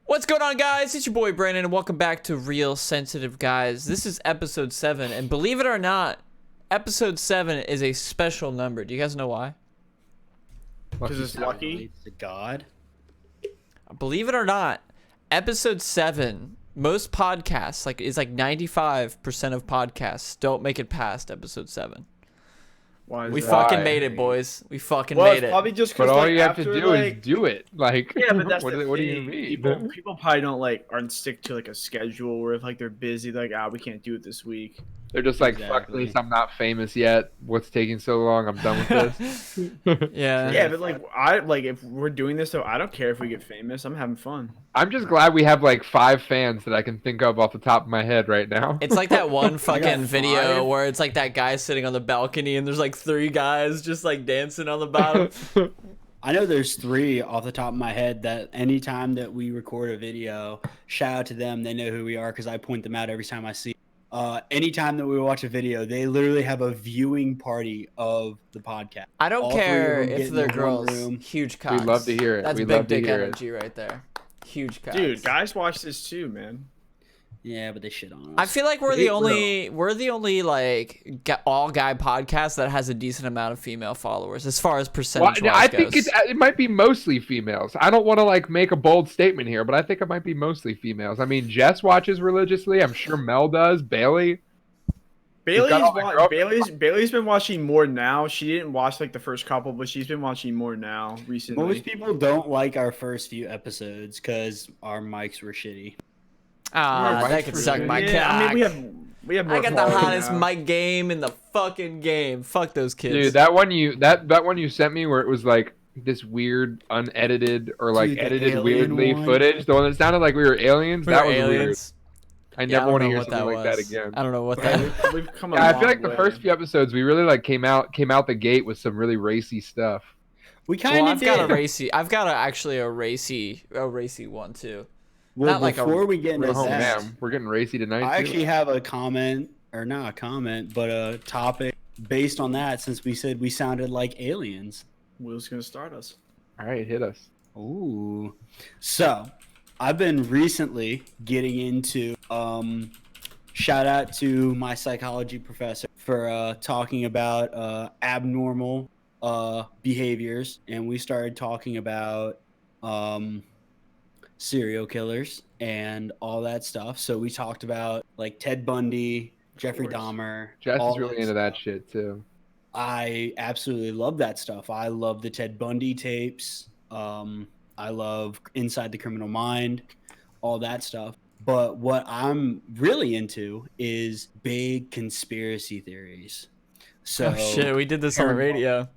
What's going on, guys? It's your boy Brandon, and welcome back to Real Sensitive Guys. This is episode 7, and believe it or not, episode 7 is a special number. Do you guys know why? Because it's lucky. To God. Believe it or not, episode 7, most podcasts, is 95% of podcasts don't make it past episode 7. We fucking made it, boys. We fucking made it. Probably just but all you have after, to do is do it. Yeah, but that's what do you mean? People probably don't aren't stick to a schedule where if they're busy, we can't do it this week. They're just like, fuck this, I'm not famous yet. What's taking so long? I'm done with this. Yeah. Yeah, but if we're doing this though, I don't care if we get famous. I'm having fun. I'm just glad we have 5 fans that I can think of off the top of my head right now. It's like that one fucking video where it's like that guy sitting on the balcony and there's 3 guys just dancing on the bottom. I know there's 3 off the top of my head that anytime that we record a video, shout out to them. They know who we are because I point them out every time I see. Anytime that we watch a video, they literally have a viewing party of the podcast. I don't care if they're girls. Huge cocks. We love to hear it. That's big dick energy right there. Huge cocks. Dude, guys watch this too, man. Yeah, but they shit on us. I feel like we're the only all guy podcast that has a decent amount of female followers as far as percentage. I think it might be mostly females. I don't want to make a bold statement here, but I think it might be mostly females. I mean, Jess watches religiously. I'm sure Mel does. Bailey's been watching more now. She didn't watch the first couple, but she's been watching more now recently. Most people don't like our first few episodes because our mics were shitty. That could suck my cock. I mean, we have more. I got the hottest mic game in the fucking game. Fuck those kids. Dude, that one you sent me where it was this weird unedited or edited weirdly footage. The one that sounded like we were aliens. That was weird. I never want to hear something like that again. I don't know what that is. We've come I feel like the first few episodes we really came out the gate with some really racy stuff. We kind of did. I've got actually a racy one too. Well, before we get into that, we're getting racy tonight. I actually have a comment, or not a comment, but a topic based on that. Since we said we sounded like aliens, Will's gonna start us. All right, hit us. Ooh, so I've been recently getting into. Shout out to my psychology professor for talking about abnormal behaviors, and we started talking about serial killers and all that stuff. So we talked about Ted Bundy, Jeffrey Dahmer. Jess is really into that shit too. I absolutely love that stuff. I love the Ted Bundy tapes. I love Inside the Criminal Mind, all that stuff. But what I'm really into is big conspiracy theories. So shit, we did this on the radio.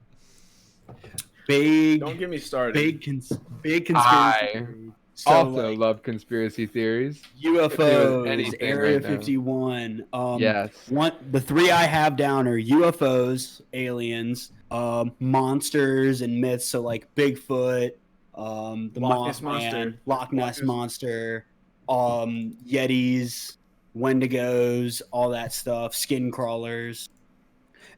Don't get me started. Big conspiracy theories. So, also love conspiracy theories. UFOs, Area 51. Yes. The 3 I have down are UFOs, aliens, monsters and myths. So Bigfoot, the Mothman, Loch Ness Monster, Yetis, Wendigos, all that stuff, skin crawlers.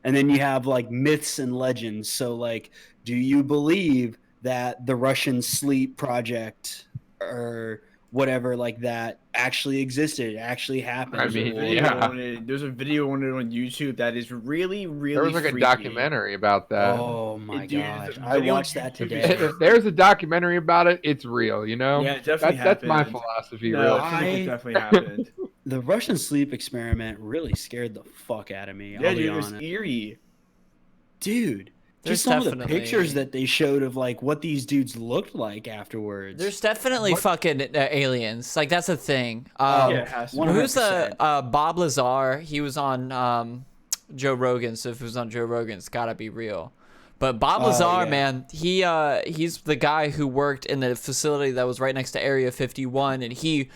And then you have myths and legends. So do you believe that the Russian sleep project or whatever that actually existed, actually happened? I mean, there's a video on it on YouTube that is really, really. There was a documentary about that. Oh my gosh, I watched that today. If there's a documentary about it, it's real. Yeah, it definitely happened. That's my philosophy. No, really, it definitely happened. The Russian sleep experiment really scared the fuck out of me. Yeah, dude, it was eerie. Dude. Just some of the pictures that they showed of what these dudes looked like afterwards. There's definitely fucking aliens. That's a thing. Who's the Bob Lazar? He was on Joe Rogan. So if it was on Joe Rogan, it's gotta be real. But Bob Lazar, man, he's the guy who worked in the facility that was right next to Area 51, and he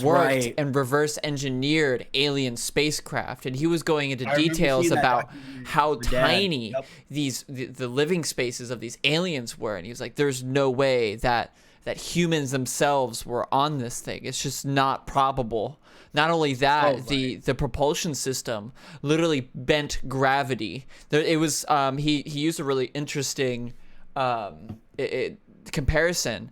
worked and reverse engineered alien spacecraft, and he was going into details about how tiny the living spaces of these aliens were, and he was like, "There's no way that humans themselves were on this thing. It's just not probable." Not only that, the propulsion system literally bent gravity. It was he used a really interesting comparison.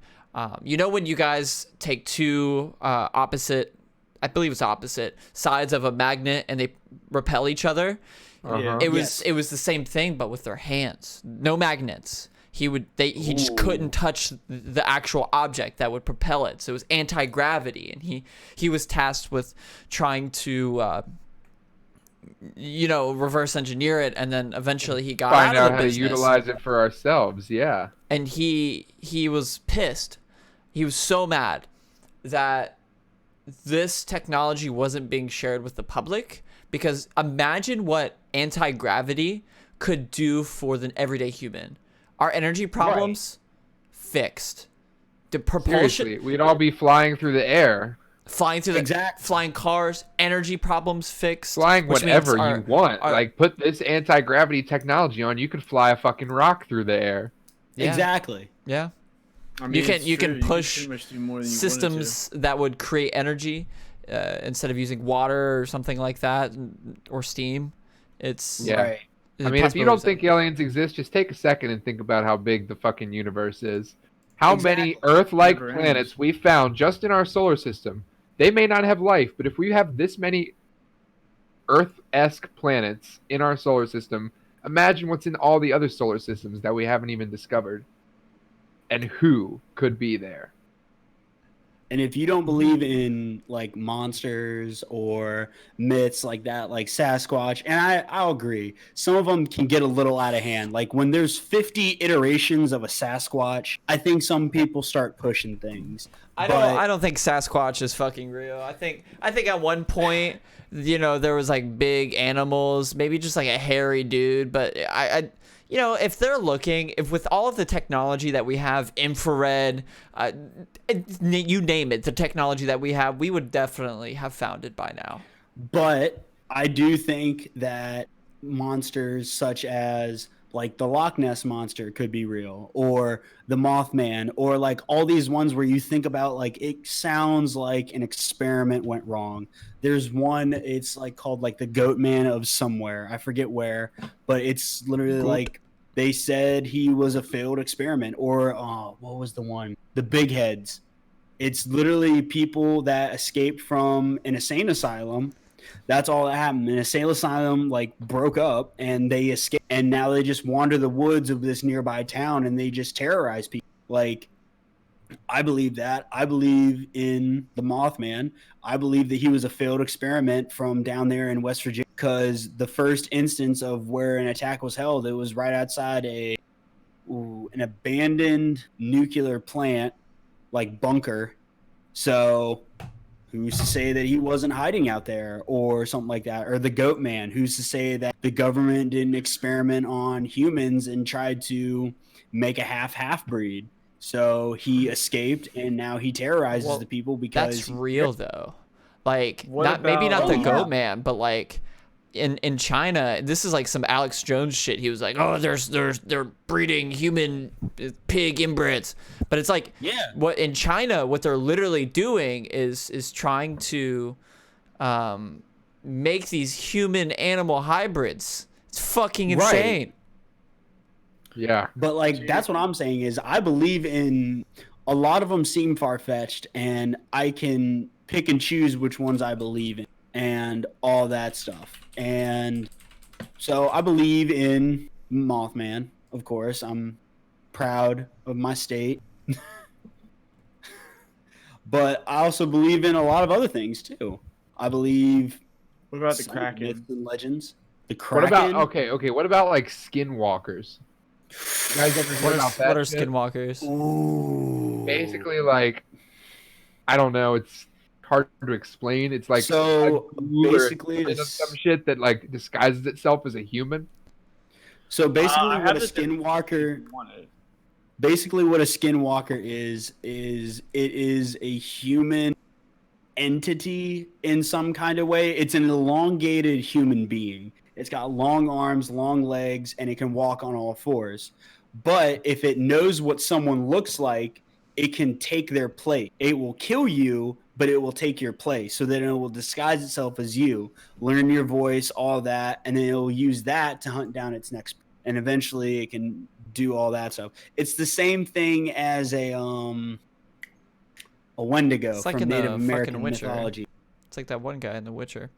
You know when you guys take two opposite, I believe it's opposite sides of a magnet and they repel each other? Yeah. It was the same thing, but with their hands. No magnets. He just couldn't touch the actual object that would propel it. So it was anti-gravity, and he was tasked with trying to reverse engineer it, and then eventually he got Find out out of the how to business. utilize it for ourselves. Yeah. And he was pissed. He was so mad that this technology wasn't being shared with the public, because imagine what anti-gravity could do for the everyday human. Our energy problems fixed. The propulsion. Seriously, we'd all be flying through the air. Flying cars, energy problems fixed. Flying whatever you want. Like, put this anti-gravity technology on, you could fly a fucking rock through the air. Yeah. Exactly. Yeah. I mean, you can push pretty much do more than you systems that would create energy instead of using water or something like that, or steam. It's Right. I mean, if you don't think aliens exist, just take a second and think about how big the fucking universe is. How many Earth-like planets we found just in our solar system. They may not have life, but if we have this many Earth-esque planets in our solar system, imagine what's in all the other solar systems that we haven't even discovered. And who could be there? And if you don't believe in like monsters or myths like that, like Sasquatch, and I'll agree, some of them can get a little out of hand. Like when there's 50 iterations of a Sasquatch, I think some people start pushing things. I don't think Sasquatch is fucking real. I think at one point, there was like big animals, maybe just like a hairy dude, but if they're looking, if with all of the technology that we have, infrared, you name it, the technology that we have, we would definitely have found it by now. But I do think that monsters such as like the Loch Ness monster could be real, or the Mothman, or like all these ones where you think about like it sounds like an experiment went wrong. There's one, it's like called like the Goat Man of somewhere, I forget where, but it's literally like they said he was a failed experiment. Or what was the one? The Big Heads. It's literally people that escaped from an insane asylum. That's all that happened. An insane asylum like broke up and they escaped, and now they just wander the woods of this nearby town and they just terrorize people. Like, I believe that. I believe in the Mothman. I believe that he was a failed experiment from down there in West Virginia, because the first instance of where an attack was held, it was right outside an abandoned nuclear plant, like bunker. So who's to say that he wasn't hiding out there or something like that? Or the Goat Man, who's to say that the government didn't experiment on humans and tried to make a half breed? So he escaped, and now he terrorizes the people because that's real though. Like, maybe not the Goat Man, but like in China, this is like some Alex Jones shit. He was like, oh, they're breeding human pig inbreds, but it's like, what in China, what they're literally doing is trying to make these human animal hybrids. It's fucking insane. Right. Yeah. But like, that's what I'm saying is I believe in a lot of them seem far-fetched, and I can pick and choose which ones I believe in and all that stuff. And so I believe in Mothman, of course. I'm proud of my state. But I also believe in a lot of other things too. I believe. What about the Kraken? Myths and legends. The Kraken. What about okay? What about like skinwalkers? You guys ever heard about that? What are skinwalkers? Ooh. Basically, like, I don't know. It's hard to explain. It's like basically some shit that like disguises itself as a human. So basically, what a skinwalker. Basically, what a skinwalker is it is a human entity in some kind of way. It's an elongated human being. It's got long arms, long legs, and it can walk on all fours. But if it knows what someone looks like, it can take their place. It will kill you, but it will take your place. So then it will disguise itself as you, learn your voice, all that, and then it will use that to hunt down its next. And eventually it can do all that stuff. It's the same thing as a A Wendigo It's like from in the Native fucking American Witcher. mythology. It's like that one guy in The Witcher.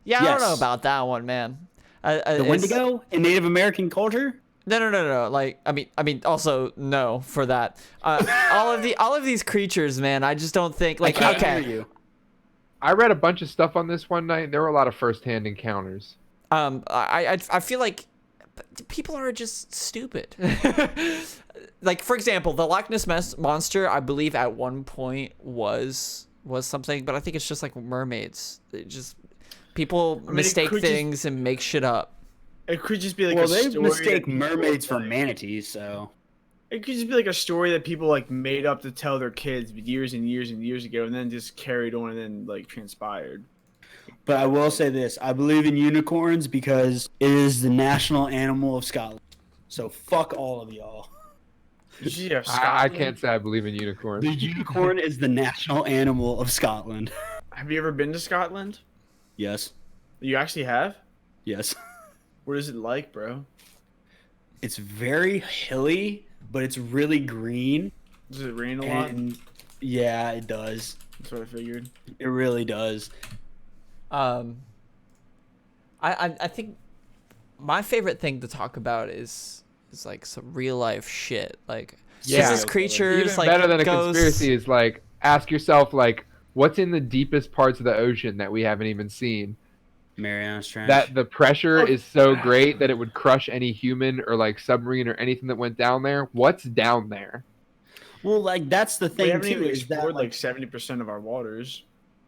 Yeah, I don't know about that one, man. The Wendigo in Native American culture? No. Like, I mean, also no for that. All of these creatures, man. I just don't think like. I can't Okay. hear you. I read a bunch of stuff on this one night. And there were a lot of first-hand encounters. I feel like people are just stupid. Like, for example, the Loch Ness monster, I believe at one point was something, but I think it's just like mermaids. People mistake things and make shit up. It could just be like they mistake mermaids for manatees, so. It could just be like a story that people like made up to tell their kids years and years and years ago, and then just carried on and then like transpired. But I will say this: I believe in unicorns because it is the national animal of Scotland. So fuck all of y'all. I can't say I believe in unicorns. The unicorn is the national animal of Scotland. Have you ever been to Scotland? Yes. You actually have? Yes. What is it like, bro? It's very hilly, but it's really green. Does it rain a lot? Yeah, it does. That's what I figured. It really does. I think my favorite thing to talk about is like some real life shit. Like, this creatures Even like better than a conspiracy is like ask yourself like what's in the deepest parts of the ocean that we haven't even seen. Mariana's Trench. That the pressure is so great that it would crush any human or like submarine or anything that went down there. What's down there? Well, like that's the thing we haven't too. even Is explored that like 70% of our waters.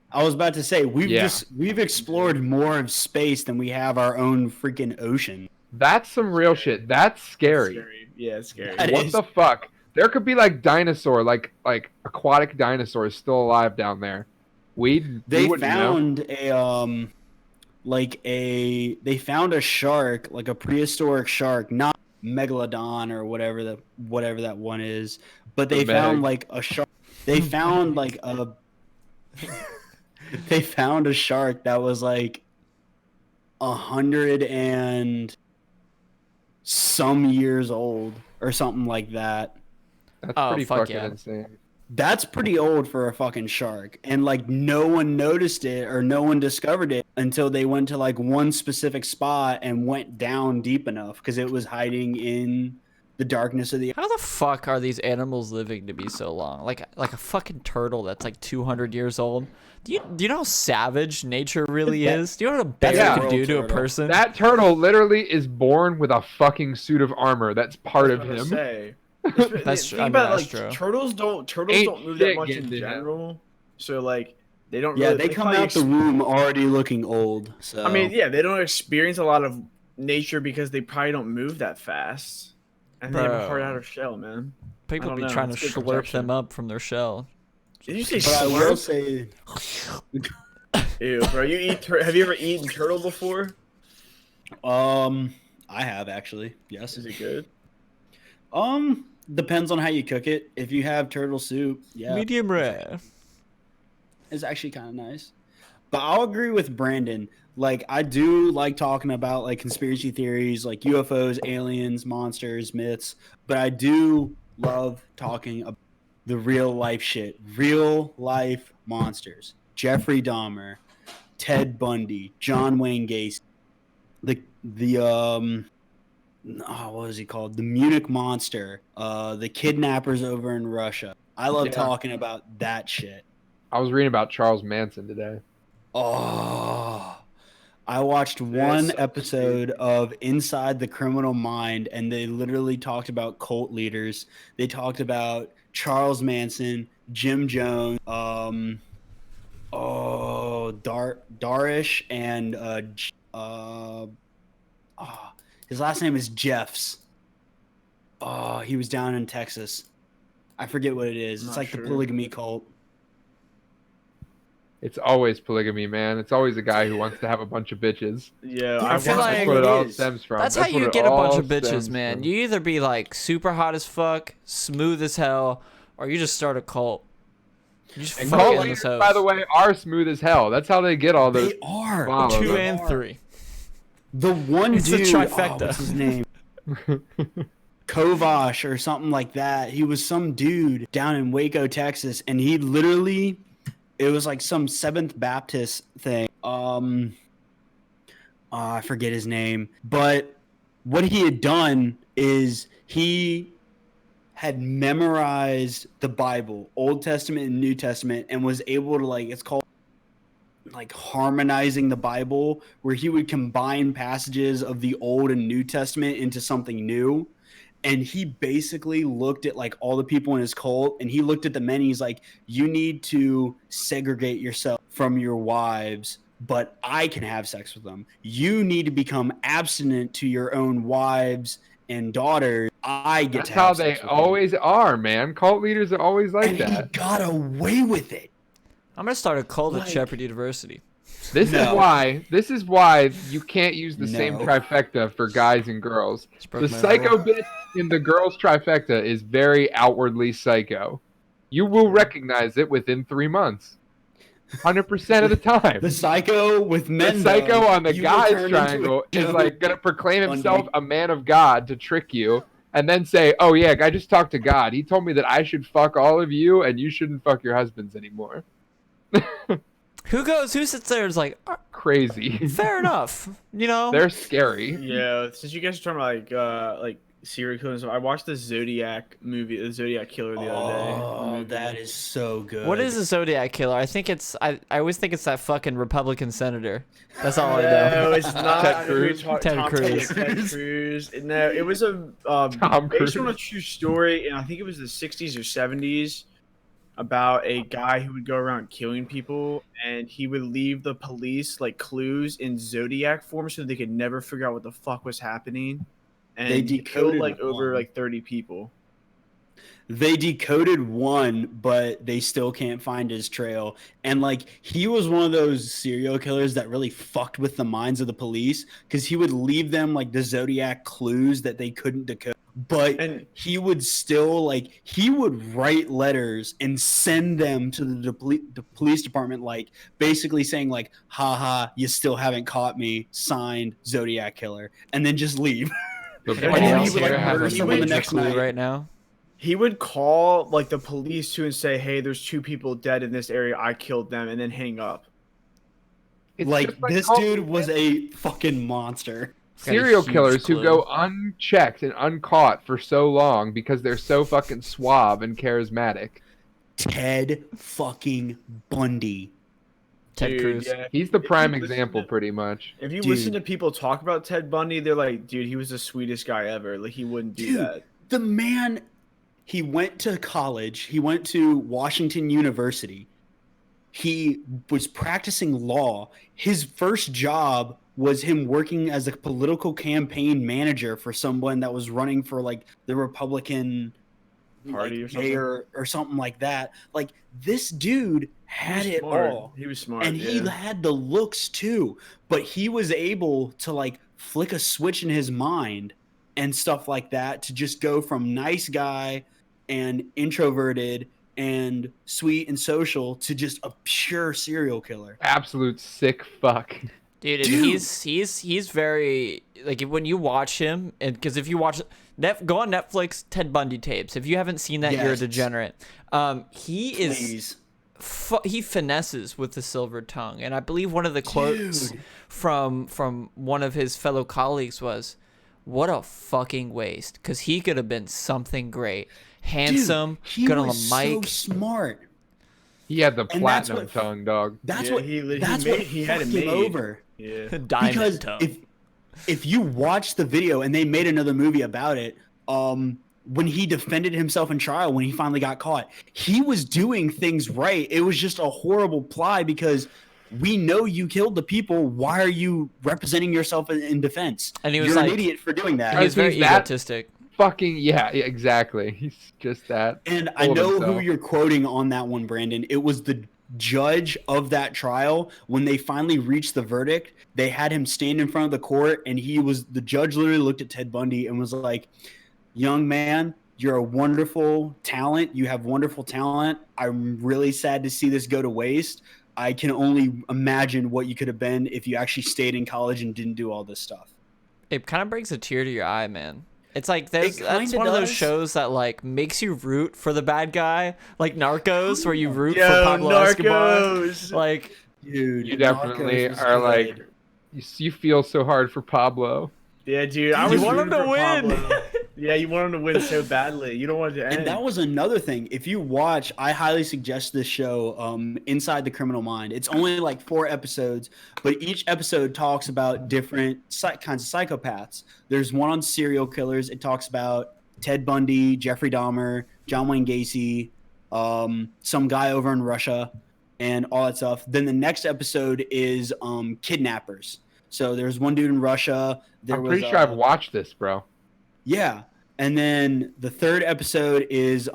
I was about to say we've explored more of space than we have our own freaking ocean. That's some real shit. That's scary. Yeah, it's scary. What the fuck? There could be like dinosaur, like aquatic dinosaurs still alive down there. They found they found a shark, like a prehistoric shark, not megalodon or whatever that one is, but they found like a shark. They found like a they found a shark that was like 100 and some years old or something like that. That's pretty fucking insane. That's pretty old for a fucking shark. And like no one noticed it or no one discovered it until they went to like one specific spot and went down deep enough because it was hiding in the darkness of the. How the fuck are these animals living to be so long? Like a fucking turtle that's like 200 years old. Do you know how savage nature really is? Do you know what a bear could do to a person? That turtle literally is born with a fucking suit of armor. That's part of him. That's true. Think about it, like turtles don't move that much in general. So like they don't. Yeah, they come out the womb already looking old. So I mean, yeah, they don't experience a lot of nature because they probably don't move that fast, and they have a hard outer shell, man. People be trying to slurp them up from their shell. Did you say slurp? I will say. Ew, bro! Have you ever eaten turtle before? I have actually. Yes. Is it good? Depends on how you cook it. If you have turtle soup, yeah, medium rare. It's actually kind of nice. But I'll agree with Brandon. Like, I do like talking about like conspiracy theories, like UFOs, aliens, monsters, myths. But I do love talking about the real life shit, real life monsters. Jeffrey Dahmer, Ted Bundy, John Wayne Gacy, what was he called? The Munich Monster, the kidnappers over in Russia. I love talking about that shit. I was reading about Charles Manson today. Oh, I watched one episode of Inside the Criminal Mind, and they literally talked about cult leaders. They talked about Charles Manson, Jim Jones, Darish, and his last name is Jeffs. Oh, he was down in Texas. I forget what it is. It's like the polygamy cult. It's always polygamy, man. It's always a guy who wants to have a bunch of bitches. Yeah, I feel like that's what it all stems from. That's how you get a bunch of bitches, man. You either be like super hot as fuck, smooth as hell, or you just start a cult. You just and cult leaders, by the way, are smooth as hell. That's how they get all those. They are. Followers. 2 and 3. The one it's dude. A trifecta. What's his name? Kovash or something like that. He was some dude down in Waco, Texas, and he literally, it was like some Seventh Baptist thing. I forget his name, but what he had done is he had memorized the Bible, Old Testament and New Testament, and was able to it's called like harmonizing the Bible, where he would combine passages of the Old and New Testament into something new. And he basically looked at like all the people in his cult, and he looked at the men. He's like, you need to segregate yourself from your wives, but I can have sex with them. You need to become abstinent to your own wives and daughters. I get That's to how have they sex with always are, man. Cult leaders are always like and that. he got away with it. I'm gonna start a cult at Shepherd University. This is why you can't use the same trifecta for guys and girls. The psycho bitch in the girls trifecta is very outwardly psycho. You will recognize it within 3 months. 100% of the time. The psycho with men. The psycho on the guys triangle is like gonna proclaim himself a man of God to trick you, and then say, "Oh yeah, I just talked to God. He told me that I should fuck all of you, and you shouldn't fuck your husbands anymore." Who sits there and is like, crazy. Fair enough. You know? They're scary. Yeah, since you guys are talking about like serial killers, I watched the Zodiac movie, the Zodiac Killer the other day. Oh, that is so good. What is a Zodiac Killer? I think it's I always think it's that fucking Republican senator. That's all I No, know. it's not. Ted Cruz. Ted Cruz. Ted Cruz. No, it was a based on a true story, and I think it was the 60s or 70s, about a guy who would go around killing people, and he would leave the police like clues in Zodiac form so they could never figure out what the fuck was happening. And They he killed decoded like over one. like 30 people. They decoded one, but they still can't find his trail. And like he was one of those serial killers that really fucked with the minds of the police, because he would leave them like the Zodiac clues that they couldn't decode. But he would still he would write letters and send them to the police department, like basically saying like, haha, you still haven't caught me, signed Zodiac Killer, and then just leave. Anybody else here have a major clue right now? He would call like the police too and say, "Hey, there's 2 people dead in this area. I killed them," and then hang up. Like this dude was a fucking monster. Serial killers who go unchecked and uncaught for so long because they're so fucking suave and charismatic. Ted fucking Bundy. Ted Cruz. Yeah. He's the prime example, pretty much. If you listen to people talk about Ted Bundy, they're like, dude, he was the sweetest guy ever. Like, he wouldn't do that. The man, he went to college. He went to Washington University. He was practicing law. His first job was him working as a political campaign manager for someone that was running for like the Republican Party or something like that. Like this dude had it all. He was smart. And he had the looks too, but he was able to like flick a switch in his mind and stuff like that to just go from nice guy and introverted and sweet and social to just a pure serial killer. Absolute sick fuck. Dude, he's very like when you watch him, and because if you watch go on Netflix, Ted Bundy tapes. If you haven't seen that, you're a degenerate. He finesses with the silver tongue, and I believe one of the quotes from one of his fellow colleagues was, "What a fucking waste," because he could have been something great, handsome, good on the mic, so smart. He had the platinum tongue, dog. That's what he had him over. Yeah, because if you watch the video, and they made another movie about it, when he defended himself in trial, when he finally got caught, he was doing things right. It was just a horrible ply because we know you killed the people. Why are you representing yourself in defense? And he was You're an idiot for doing that. He was very egotistic. Fucking yeah, exactly. He's just that. And I know who you're quoting on that one, Brandon. It was the judge of that trial. When they finally reached the verdict, they had him stand in front of the court, and the judge literally looked at Ted Bundy and was like, "Young man, you're a wonderful talent. You have wonderful talent. I'm really sad to see this go to waste. I can only imagine what you could have been if you actually stayed in college and didn't do all this stuff." It kind of brings a tear to your eye, man. It's like that's one of those shows that like makes you root for the bad guy, like Narcos, where you root for Pablo Escobar. Like, dude, you definitely are like, you feel so hard for Pablo. Yeah, dude, I was rooting for Pablo. Yeah, you want him to win so badly. You don't want it to end. And that was another thing. If you watch, I highly suggest this show, Inside the Criminal Mind. It's only like 4 episodes, but each episode talks about different kinds of psychopaths. There's one on serial killers. It talks about Ted Bundy, Jeffrey Dahmer, John Wayne Gacy, some guy over in Russia, and all that stuff. Then the next episode is kidnappers. So there's one dude in Russia. I'm pretty sure I've watched this, bro. Yeah. And then the third episode is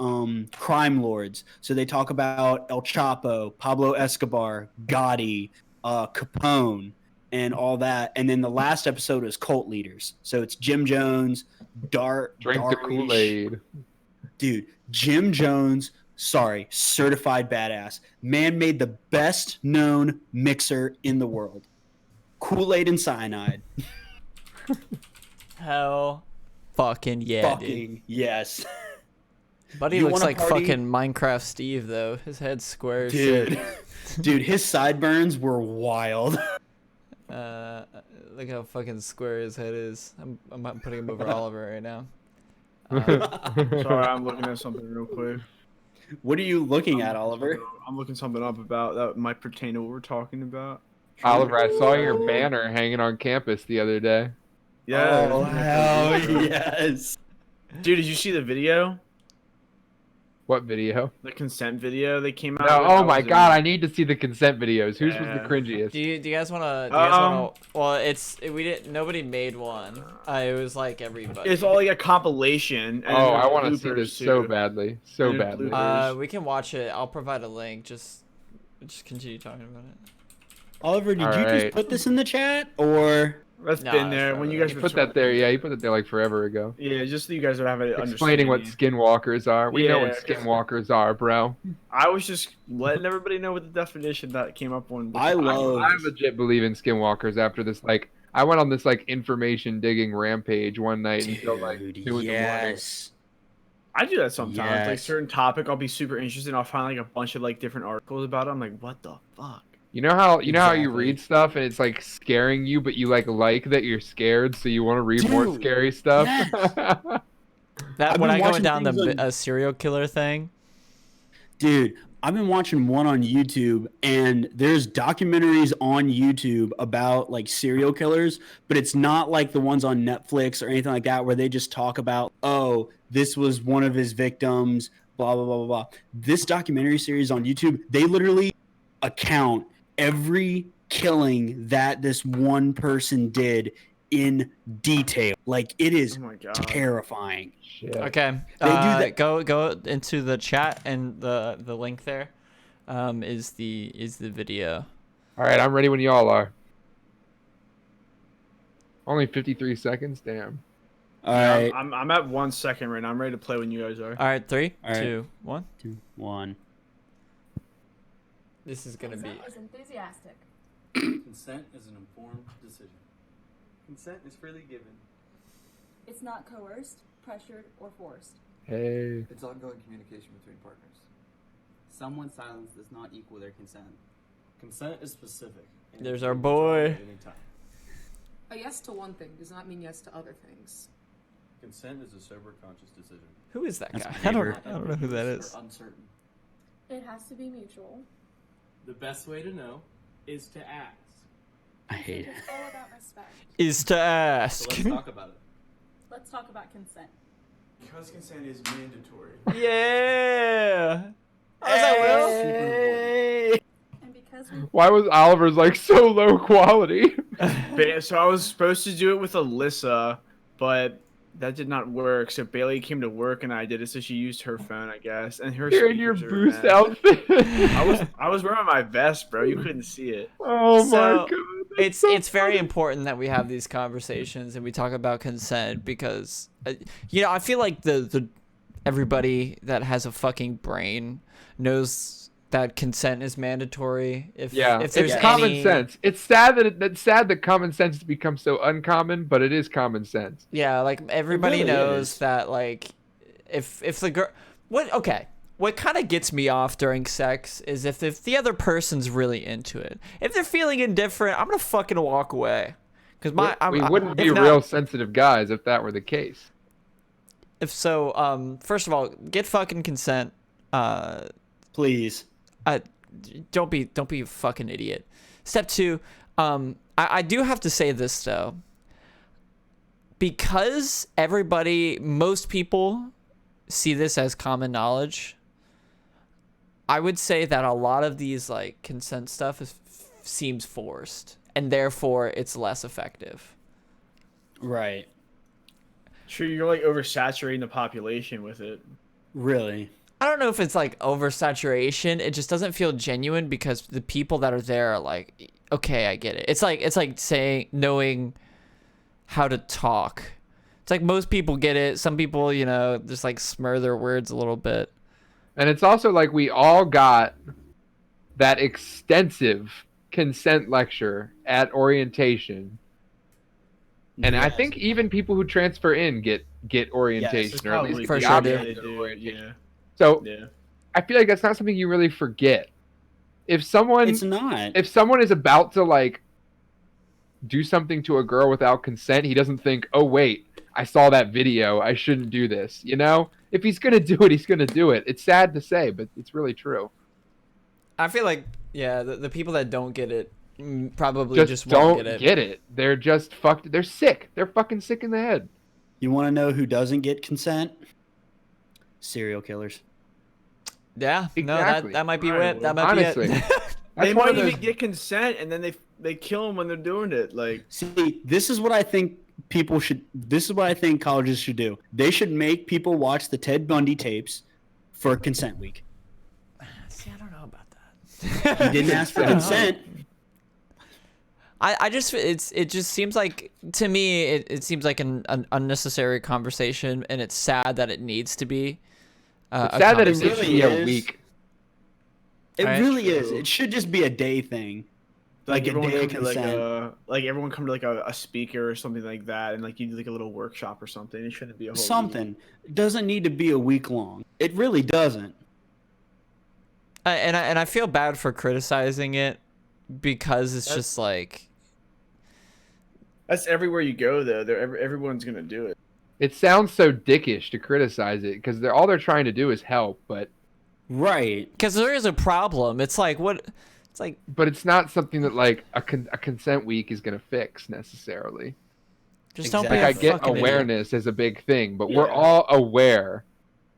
crime lords. So they talk about El Chapo, Pablo Escobar, Gotti, Capone, and all that. And then the last episode is cult leaders. So it's Jim Jones, Drink the Kool-Aid. Dude, Jim Jones, certified badass. Man made the best known mixer in the world. Kool-Aid and cyanide. Hell fucking yeah, dude. Yes. Buddy looks like fucking Minecraft Steve, though. His head's square as shit. Dude, his sideburns were wild. Look how fucking square his head is. I'm putting him over Oliver right now. Sorry, I'm looking at something real quick. What are you looking at, Oliver? I'm looking something up about that might pertain to what we're talking about. Oliver, I saw your banner hanging on campus the other day. Yeah. Oh, hell yes. Dude, did you see the video? What video? The consent video they came out. No, oh my god, I need to see the consent videos. Whose was the cringiest? Do you guys want to? Well, nobody made one. It was like everybody. It's all like a compilation. And I want to see this so badly, we can watch it. I'll provide a link. Just continue talking about it. Oliver, did you just put this in the chat, or? That's been there when you guys put that there. Yeah, you put it there like forever ago. Yeah, just so you guys would have it. Explaining what skinwalkers are. We know what skinwalkers are, bro. I was just letting everybody know what the definition that came up on. I legit believe in skinwalkers after this. Like, I went on this like information digging rampage one night until like 2 in the morning. I do that sometimes. Like certain topic, I'll be super interested. And I'll find like a bunch of like different articles about it. I'm like, what the fuck? You know how you read stuff and it's like scaring you, but you like that you're scared, so you want to read more scary stuff. Yes. That when I go down a serial killer thing, dude, I've been watching one on YouTube, and there's documentaries on YouTube about like serial killers, but it's not like the ones on Netflix or anything like that where they just talk about, oh, this was one of his victims, blah blah blah blah blah. This documentary series on YouTube, they literally account every killing that this one person did in detail. Like, it is terrifying. Shit. Okay. They do that. Go into the chat, and the link there is the video. All right, I'm ready when y'all are. Only 53 seconds. Damn. All right. I'm at 1 second right now. I'm ready to play when you guys are. All right, 3, 2, 1. 2, 1. This is gonna be. Consent is enthusiastic. Consent is an informed decision. Consent is freely given. It's not coerced, pressured, or forced. Hey. It's ongoing communication between partners. Someone's silence does not equal their consent. Consent is specific. There's our boy. A yes to one thing does not mean yes to other things. Consent is a sober, conscious decision. Who is that guy? I don't know who that is. Uncertain. It has to be mutual. The best way to know is to ask. I hate it. It's all about respect. Is to ask. So let's talk about it. Let's talk about consent. Because consent is mandatory. Yeah. How's that, Will? And because Why was Oliver's like so low quality? So I was supposed to do it with Alyssa, but that did not work. So Bailey came to work and I did it. So she used her phone, I guess. And her. You're in your boost outfit. I was wearing my vest, bro. You couldn't see it. Oh my god. It's very important that we have these conversations and we talk about consent because, I feel like the everybody that has a fucking brain knows that consent is mandatory. If there's it's common sense. It's sad that common sense has become so uncommon, but it is common sense. Yeah, like everybody really knows is. that like if the girl what kind of gets me off during sex is if the other person's really into it. If they're feeling indifferent, I'm gonna fucking walk away. Cause we wouldn't be real sensitive guys if that were the case. If so, first of all, get fucking consent. Please. Don't be a fucking idiot. Step 2, I do have to say this though. Because most people see this as common knowledge, I would say that a lot of these like consent stuff seems forced, and therefore it's less effective. Right. Sure, you're like oversaturating the population with it. Really. I don't know if it's like oversaturation. It just doesn't feel genuine because the people that are there are like, okay, I get it. It's like knowing how to talk. It's like most people get it. Some people, just like smur their words a little bit. And it's also like we all got that extensive consent lecture at orientation. And I think even people who transfer in get orientation, or at least for the sure option do. of orientation. So I feel like that's not something you really forget. It's not. If someone is about to like do something to a girl without consent, he doesn't think, "Oh wait, I saw that video. I shouldn't do this." If he's gonna do it, he's gonna do it. It's sad to say, but it's really true. I feel like the people that don't get it probably just won't get it. They're just fucked. They're sick. They're fucking sick in the head. You want to know who doesn't get consent? Serial killers. Yeah, exactly. No, that might be it. That might Honestly, be it. They might even get consent, and then they kill them when they're doing it. Like, see, this is what I think people should. This is what I think colleges should do. They should make people watch the Ted Bundy tapes for Consent Week. See, I don't know about that. He didn't ask for consent. I just it just seems like, to me, it seems like an unnecessary conversation, and it's sad that it needs to be. It's sad that it needs to be a week. It really is. It should just be a day thing. Like a day of consent. Like everyone come to like a speaker or something like that, and like you do like a little workshop or something. It shouldn't be a whole something. week. It doesn't need to be a week long. It really doesn't. And I feel bad for criticizing it, because it's just like, that's everywhere you go though. Everyone's gonna do it. It sounds so dickish to criticize it, because all they're trying to do is help, but right. Because there is a problem. It's like what. It's like, but it's not something that like a consent week is gonna fix necessarily. Just don't be like, I get awareness as a big thing, but we're all aware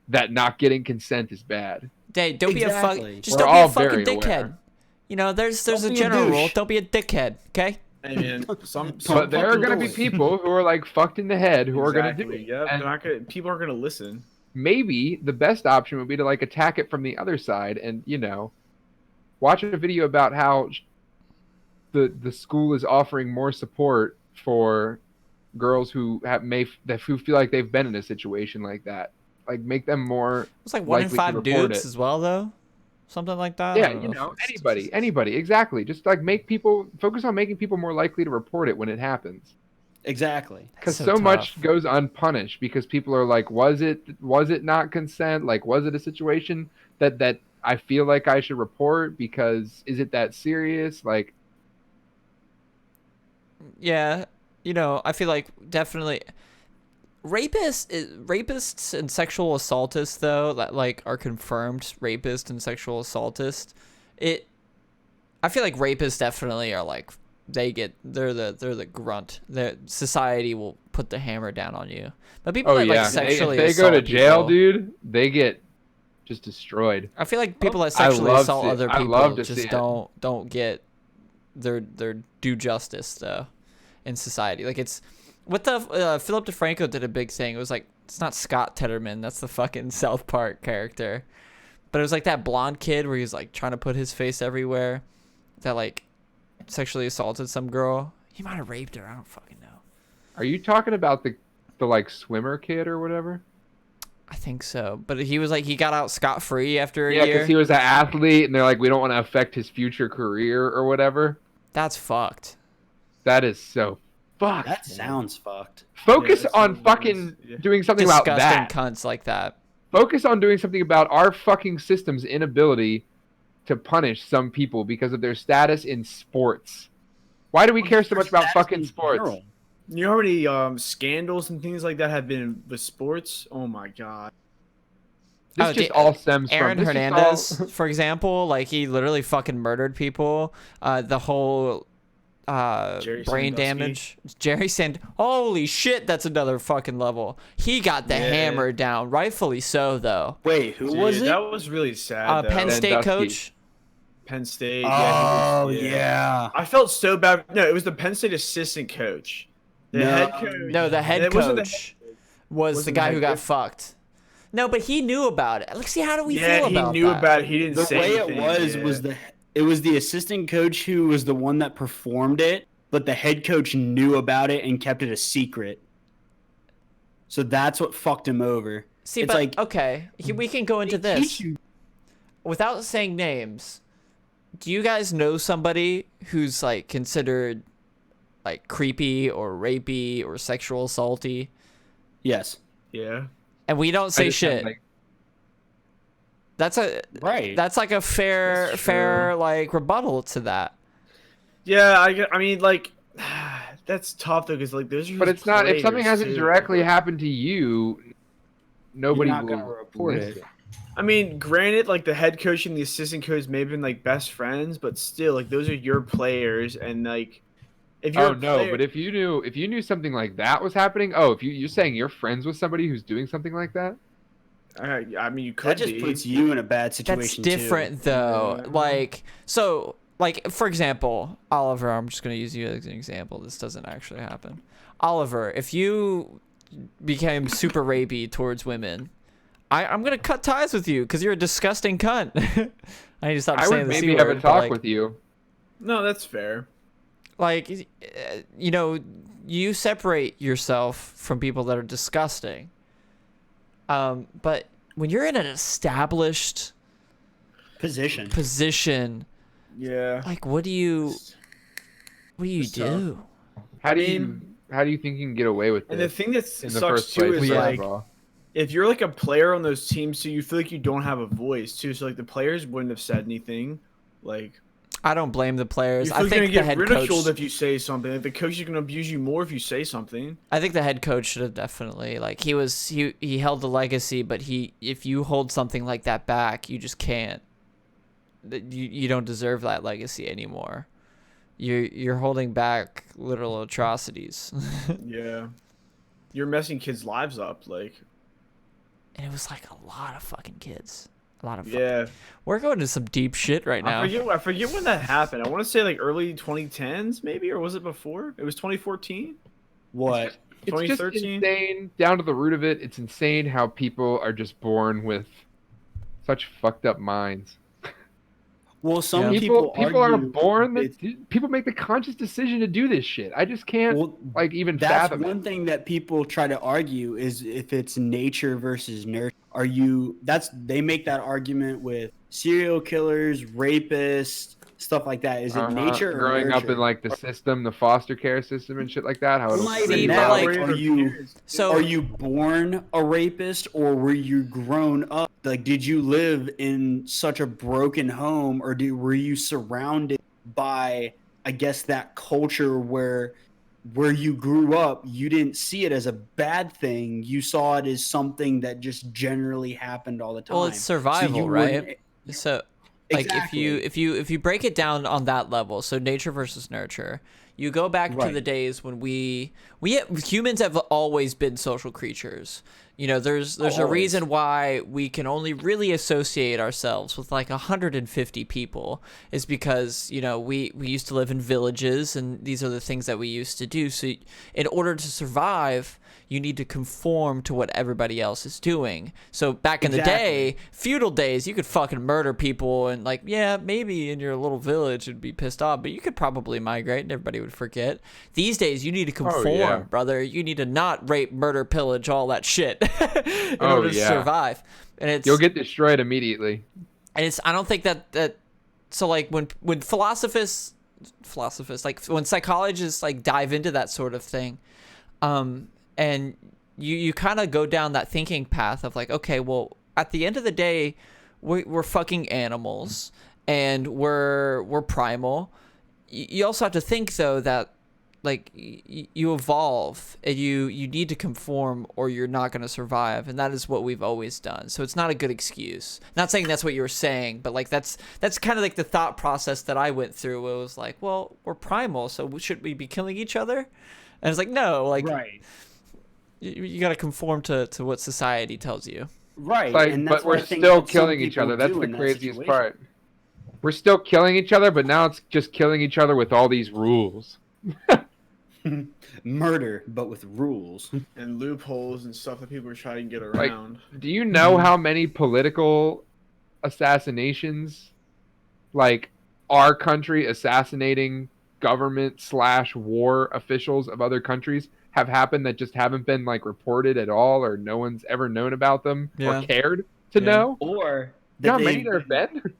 that not getting consent is bad. Don't be a fuck. Just we're don't be all a fucking very dickhead. aware. There's a general rule. Don't be a dickhead. Okay. I mean, but there are gonna be people who are like fucked in the head who are gonna do it. Yep, and people aren't gonna listen. Maybe the best option would be to like attack it from the other side, and watch a video about how the school is offering more support for girls who who feel like they've been in a situation like that. Like, make them more. It's like 1 in 5 dudes as well, though. Something like that. Yeah, anybody, exactly. Just like focus on making people more likely to report it when it happens. Exactly. Because so much goes unpunished because people are like, was it not consent? Like, was it a situation that I feel like I should report because is it that serious? Like, yeah, I feel like definitely rapists and sexual assaultists, though, that like are confirmed rapists and sexual assaultists. I feel like rapists definitely are like, they're the grunt. Society will put the hammer down on you. But people that like sexually if they go to jail, dude, they get just destroyed. I feel like people that sexually assault other people just don't get their due justice though in society. Like, it's what the Philip DeFranco did a big thing. It was like, it's not Scott Tedderman, that's the fucking South Park character, but it was like that blonde kid where he's like trying to put his face everywhere, that like sexually assaulted some girl. He might have raped her. I don't fucking know. Are you talking about the like swimmer kid or whatever? I think so, but he was like he got out scot-free after a Yeah, year. because he was an athlete, and they're like, we don't want to affect his future career or whatever. That's fucked. That is so fucked. That sounds fucked. Focus Yeah, on that fucking sounds- doing something about Disgusting that. cunts like that. Focus on doing something about our fucking system's inability to punish some people because of their status in sports. Why do we care so much about fucking sports? You know how many scandals and things like that have been with sports? Oh my god. This just all stems Aaron from this Hernandez, for example, like he literally fucking murdered people. The whole Jerry brain Sandusky. damage. Holy shit, that's another fucking level. He got the hammer down, rightfully so though. Wait, who was it? That was really sad. Though. Penn State Sandusky. coach. Penn State. Oh, he was- yeah. I felt so bad. No, it was the Penn State assistant coach. The head coach. No, the head It wasn't the coach was wasn't the the guy head who got coach? fucked. No, but he knew about it. Let's see, how do we Yeah, feel he about knew that? about it. He didn't The say way anything. it was yeah. it was the assistant coach who was the one that performed it, but the head coach knew about it and kept it a secret. So that's what fucked him over. See, It's but like- okay, we can go into They this teach you- without saying names. Do you guys know somebody who's like considered like creepy or rapey or sexual assaulty? Yes. Yeah. And we don't I say just have, shit. like, That's Right. like a fair That's fair like rebuttal to that. Yeah, I mean, like, that's tough though, because like those are. but his it's not. If something players, hasn't too. directly happened to you, nobody You're not will gonna report list it. I mean, granted, like the head coach and the assistant coach may have been like best friends, but still, like those are your players, and like, if you're Oh no! player, But if you knew something like that was happening, oh, if you're saying you're friends with somebody who's doing something like that, I mean, you could That just be. puts you in a bad That's situation different though. Yeah. Like so like for example, Oliver, I'm just going to use you as an example. This doesn't actually happen. Oliver, if you became super rapey towards women, I'm going to cut ties with you cuz you're a disgusting cunt. I need to stop I saying would the C maybe have word, a but, talk like, with you. No, that's fair. like you know, you separate yourself from people that are disgusting. But when you're in an established Position. Yeah. like what do you It's tough. do? How do I you mean- think you can get away with And the this thing that in the sucks first too place? is first like, of all? if you're like a player on those teams too, you feel like you don't have a voice too. So like the players wouldn't have said anything. Like I don't blame the players. you I feel like think you're the gonna head get ridiculed coach. if you say something. Like the coach is gonna abuse you more if you say something. I think the head coach should have definitely like he held the legacy, but if you hold something like that back, you just can't. You don't deserve that legacy anymore. You're holding back literal atrocities. Yeah. You're messing kids' lives up. Like And it was like a lot of fucking kids. A lot of yeah. We're going to some deep shit right now. I forget when that happened. I want to say like early 2010s maybe, or was it before? It was 2014. What? It's just 2013? insane. Down to the root of it, it's insane how people are just born with such fucked up minds. Well, some People are argue born it's- that people make the conscious decision to do this shit. I just can't Well, like even that's fathom it. one thing that people try to argue is if it's nature versus nurture. They make that argument with serial killers, rapists, stuff like that. Is it nature or growing up nurture? in like the system, the foster care system and shit like that? How Well, it'll not even See, but, that. like- Are you born a rapist or were you grown up? Like, did you live in such a broken home, or were you surrounded by, I guess, that culture where you grew up, you didn't see it as a bad thing. You saw it as something that just generally happened all the time. Well, it's So survival, you right? wouldn't- So like Exactly. if you break it down on that level, so nature versus nurture, you go back to Right. the days when humans have always been social creatures. You know, there's a Always. reason why we can only really associate ourselves with like 150 people is because, you know, we used to live in villages and these are the things that we used to do. So in order to survive, you need to conform to what everybody else is doing. So back in the day, feudal days, you could fucking murder people and like, yeah, maybe in your little village it'd be pissed off, but you could probably migrate and everybody would would forget. These days, you need to conform, brother. You need to not rape, murder, pillage, all that shit in order to survive. And you'll get destroyed immediately. And I don't think that so like when philosophers like when psychologists like dive into that sort of thing, and you kind of go down that thinking path of like, okay, well, at the end of the day, we're fucking animals and we're primal. You also have to think though that like you evolve and you need to conform or you're not going to survive, and that is what we've always done. So it's not a good excuse. Not saying that's what you were saying, but like that's kind of like the thought process that I went through. Where it was like, well, we're primal, so should we be killing each other? And it's like, no, like right. You got to conform to what society tells you. Right, like, and but we're still killing each other. That's the craziest part. We're still killing each other, but now it's just killing each other with all these rules. Murder, but with rules and loopholes and stuff that people are trying to get around. Like, do you know how many political assassinations, like our country assassinating government/war officials of other countries, have happened that just haven't been like reported at all, or no one's ever known about them or cared to know? Or you know how many there have been?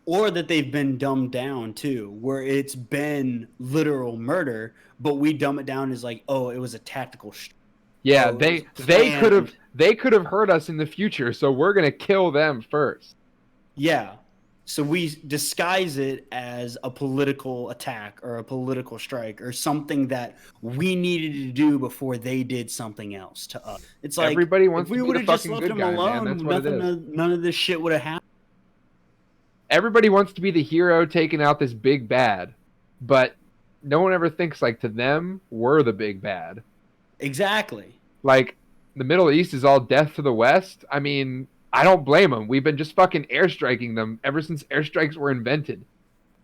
Or that they've been dumbed down too, where it's been literal murder, but we dumb it down as like, oh, it was a tactical. Yeah, they could have hurt us in the future, so we're gonna kill them first. Yeah, so we disguise it as a political attack or a political strike or something that we needed to do before they did something else to us. It's like everybody wants if we to be would the have just fucking left good them guy, alone, man. That's what it is. none of this shit would have happened. Everybody wants to be the hero taking out this big bad, but no one ever thinks like to them, we're the big bad. Exactly. Like the Middle East is all death to the West. I mean, I don't blame them. We've been just fucking airstriking them ever since airstrikes were invented.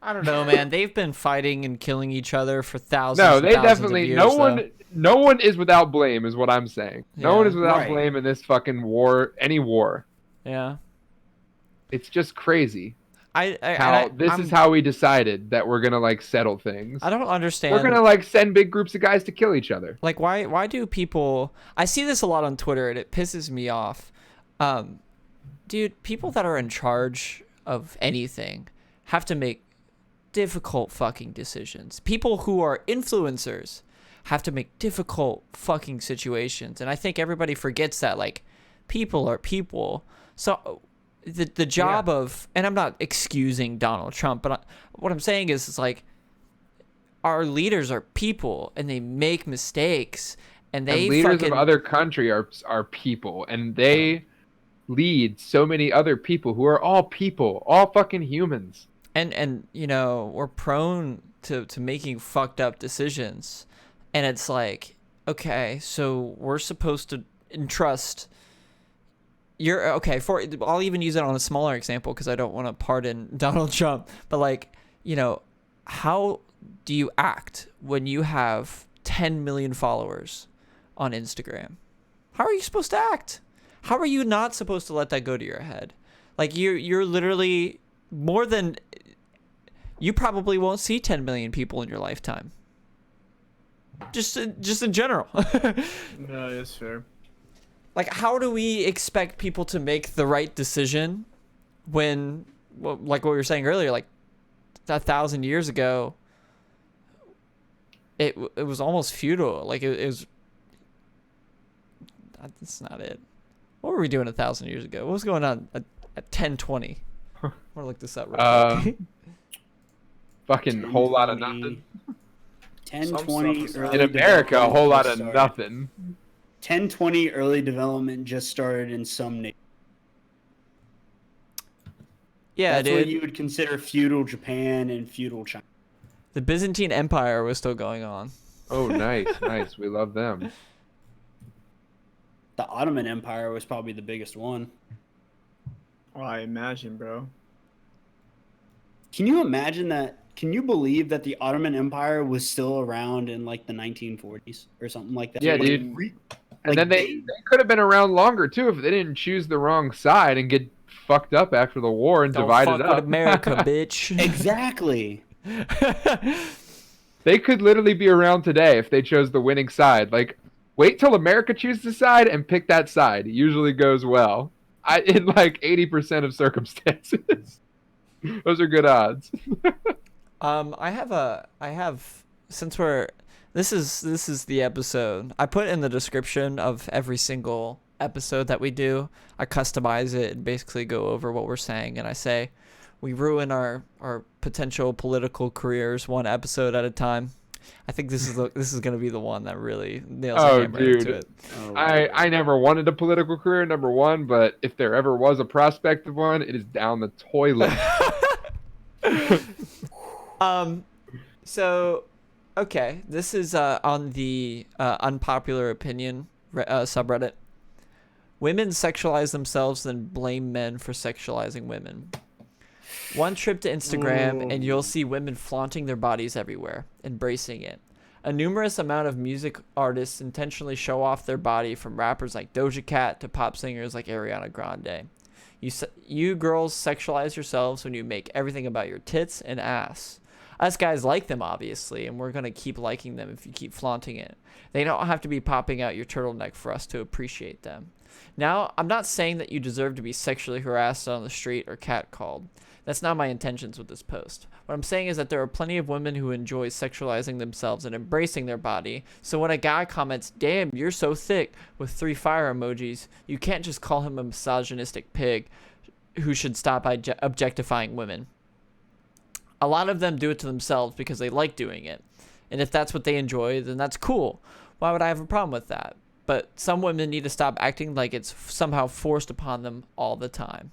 I don't know, man. They've been fighting and killing each other for thousands. No, they definitely. Of years, no one is without blame, is what I'm saying. No one is without right. blame in this fucking war. Any war. Yeah. It's just crazy. This is how we decided that we're gonna like settle things. I don't understand. We're gonna like send big groups of guys to kill each other. Like why do people? I see this a lot on Twitter and it pisses me off. Dude, people that are in charge of anything have to make difficult fucking decisions. People who are influencers have to make difficult fucking situations, and I think everybody forgets that like people are people. So the job of, and I'm not excusing Donald Trump, but what I'm saying is it's like our leaders are people and they make mistakes, and leaders of other country are people, and they lead so many other people who are all people, all fucking humans. And you know, we're prone to making fucked up decisions, and it's like, okay, so we're supposed to entrust. I'll even use it on a smaller example because I don't want to pardon Donald Trump, but like, you know, how do you act when you have 10 million followers on Instagram? How are you supposed to act? How are you not supposed to let that go to your head? Like you're literally more than, you probably won't see 10 million people in your lifetime. Just in general. No, that's fair. Like, how do we expect people to make the right decision when, well, like what we were saying earlier, like 1,000 years ago, it was almost feudal. Like it was. That's not it. What were we doing 1,000 years ago? What was going on at 1020? I'm gonna look this up real quick. Fucking whole lot of nothing. 1020 in America, a whole lot of nothing. 1020 early development just started in some nations. Yeah, that's dude. what you would consider feudal Japan and feudal China. The Byzantine Empire was still going on. Oh, nice, nice. We love them. The Ottoman Empire was probably the biggest one. Oh, I imagine, bro. Can you imagine that? Can you believe that the Ottoman Empire was still around in like the 1940s or something like that? Yeah, dude. And then they could have been around longer too if they didn't choose the wrong side and get fucked up after the war and divided up. America, bitch. Exactly. They could literally be around today if they chose the winning side. Like, wait till America chooses a side and pick that side. It usually goes well. In like 80% of circumstances. Those are good odds. I have since this is the episode. I put in the description of every single episode that we do. I customize it and basically go over what we're saying, and I say we ruin our potential political careers one episode at a time. I think this is gonna be the one that really nails the hammer into it. I never wanted a political career, number one, but if there ever was a prospect of one, it is down the toilet. So, okay, this is on the unpopular opinion subreddit. Women sexualize themselves, then blame men for sexualizing women. One trip to Instagram and you'll see women flaunting their bodies everywhere, embracing it. A numerous amount of music artists intentionally show off their body, from rappers like Doja Cat to pop singers like Ariana Grande. You girls sexualize yourselves when you make everything about your tits and ass. Us guys like them, obviously, and we're going to keep liking them if you keep flaunting it. They don't have to be popping out your turtleneck for us to appreciate them. Now, I'm not saying that you deserve to be sexually harassed on the street or catcalled. That's not my intentions with this post. What I'm saying is that there are plenty of women who enjoy sexualizing themselves and embracing their body. So when a guy comments, "Damn, you're so thick," with 3 fire emojis, you can't just call him a misogynistic pig who should stop objectifying women. A lot of them do it to themselves because they like doing it. And if that's what they enjoy, then that's cool. Why would I have a problem with that? But some women need to stop acting like it's somehow forced upon them all the time.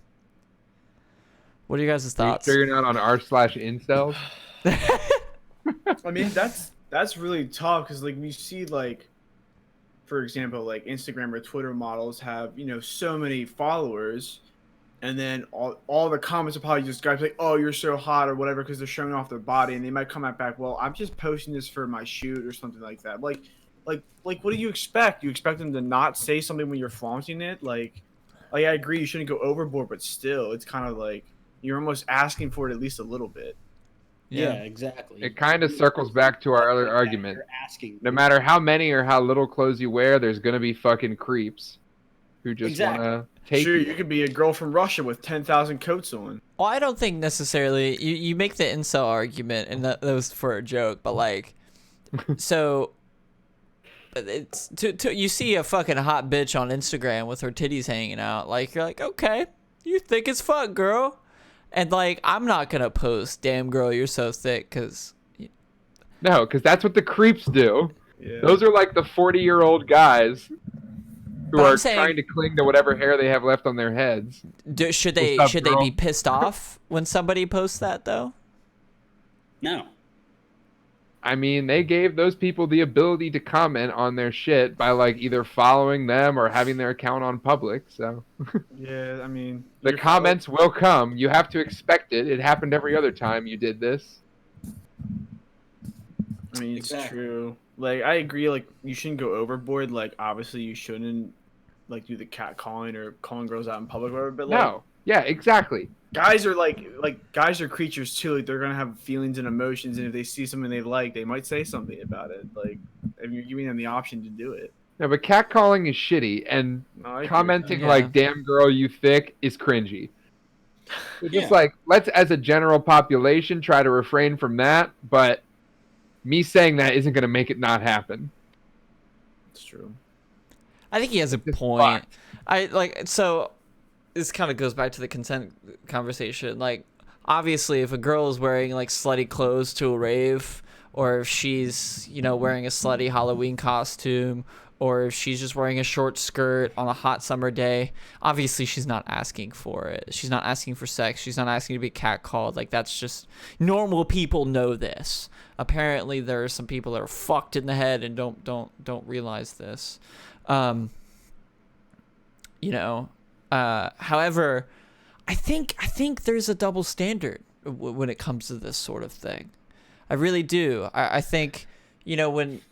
What are you guys' thoughts? Are you figuring out on r/incels? I mean, that's really tough because, like, we see, like, for example, like Instagram or Twitter models have, so many followers, and then all the comments are probably just guys like, "Oh, you're so hot," or whatever, because they're showing off their body, and they might come back, "Well, I'm just posting this for my shoot," or something like that. Like, what do you expect? You expect them to not say something when you're flaunting it? Like I agree, you shouldn't go overboard, but still, it's kind of like you're almost asking for it at least a little bit. Yeah, exactly. It kind of circles back to our other argument. No matter how many or how little clothes you wear, there's going to be fucking creeps who just want to take Sure, you could be a girl from Russia with 10,000 coats on. Well, I don't think necessarily you make the incel argument, and that was for a joke, but like, so it's you see a fucking hot bitch on Instagram with her titties hanging out, like, you're like, okay, you thick as fuck, girl. And like, I'm not gonna post, "Damn girl, you're so thick," because no, because that's what the creeps do. Yeah. Those are like the 40-year-old guys who are trying to cling to whatever hair they have left on their heads. Should they be pissed off when somebody posts that though? No. I mean, they gave those people the ability to comment on their shit by like either following them or having their account on public. So yeah, I mean, the comments will come. You have to expect it. It happened every other time you did this. I mean, it's true. Like, I agree. Like, you shouldn't go overboard. Like, obviously, you shouldn't like do the cat calling or calling girls out in public, or whatever. But like, no, yeah, exactly. Guys are guys are creatures too. Like, they're gonna have feelings and emotions, and if they see something they like, they might say something about it. Like, if you're giving them the option to do it. No, but catcalling is shitty, and commenting like "damn girl, you thick" is cringy. So just like, let's, as a general population, try to refrain from that. But me saying that isn't going to make it not happen. It's true. I think he has a point. So this kind of goes back to the consent conversation. Like, obviously, if a girl is wearing like slutty clothes to a rave, or if she's, wearing a slutty Halloween costume, or if she's just wearing a short skirt on a hot summer day, obviously she's not asking for it. She's not asking for sex. She's not asking to be catcalled. Like, that's just, normal people know this. Apparently there are some people that are fucked in the head and don't realize this. However, I think there's a double standard when it comes to this sort of thing. I really do. I think, when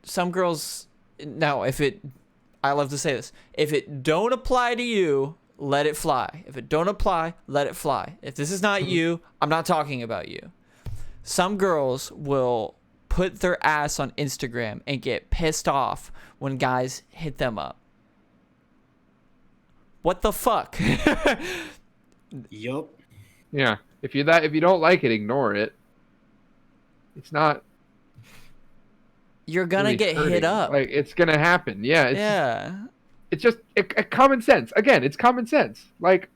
some girls, now, I love to say this, if it don't apply to you, let it fly. If it don't apply, let it fly. If this is not you, I'm not talking about you. Some girls will put their ass on Instagram and get pissed off when guys hit them up. What the fuck? Yup. Yeah. If you don't like it, ignore it. It's not. You're gonna get hit up. Like, it's gonna happen. Yeah. It's just common sense. Again, it's common sense. Like,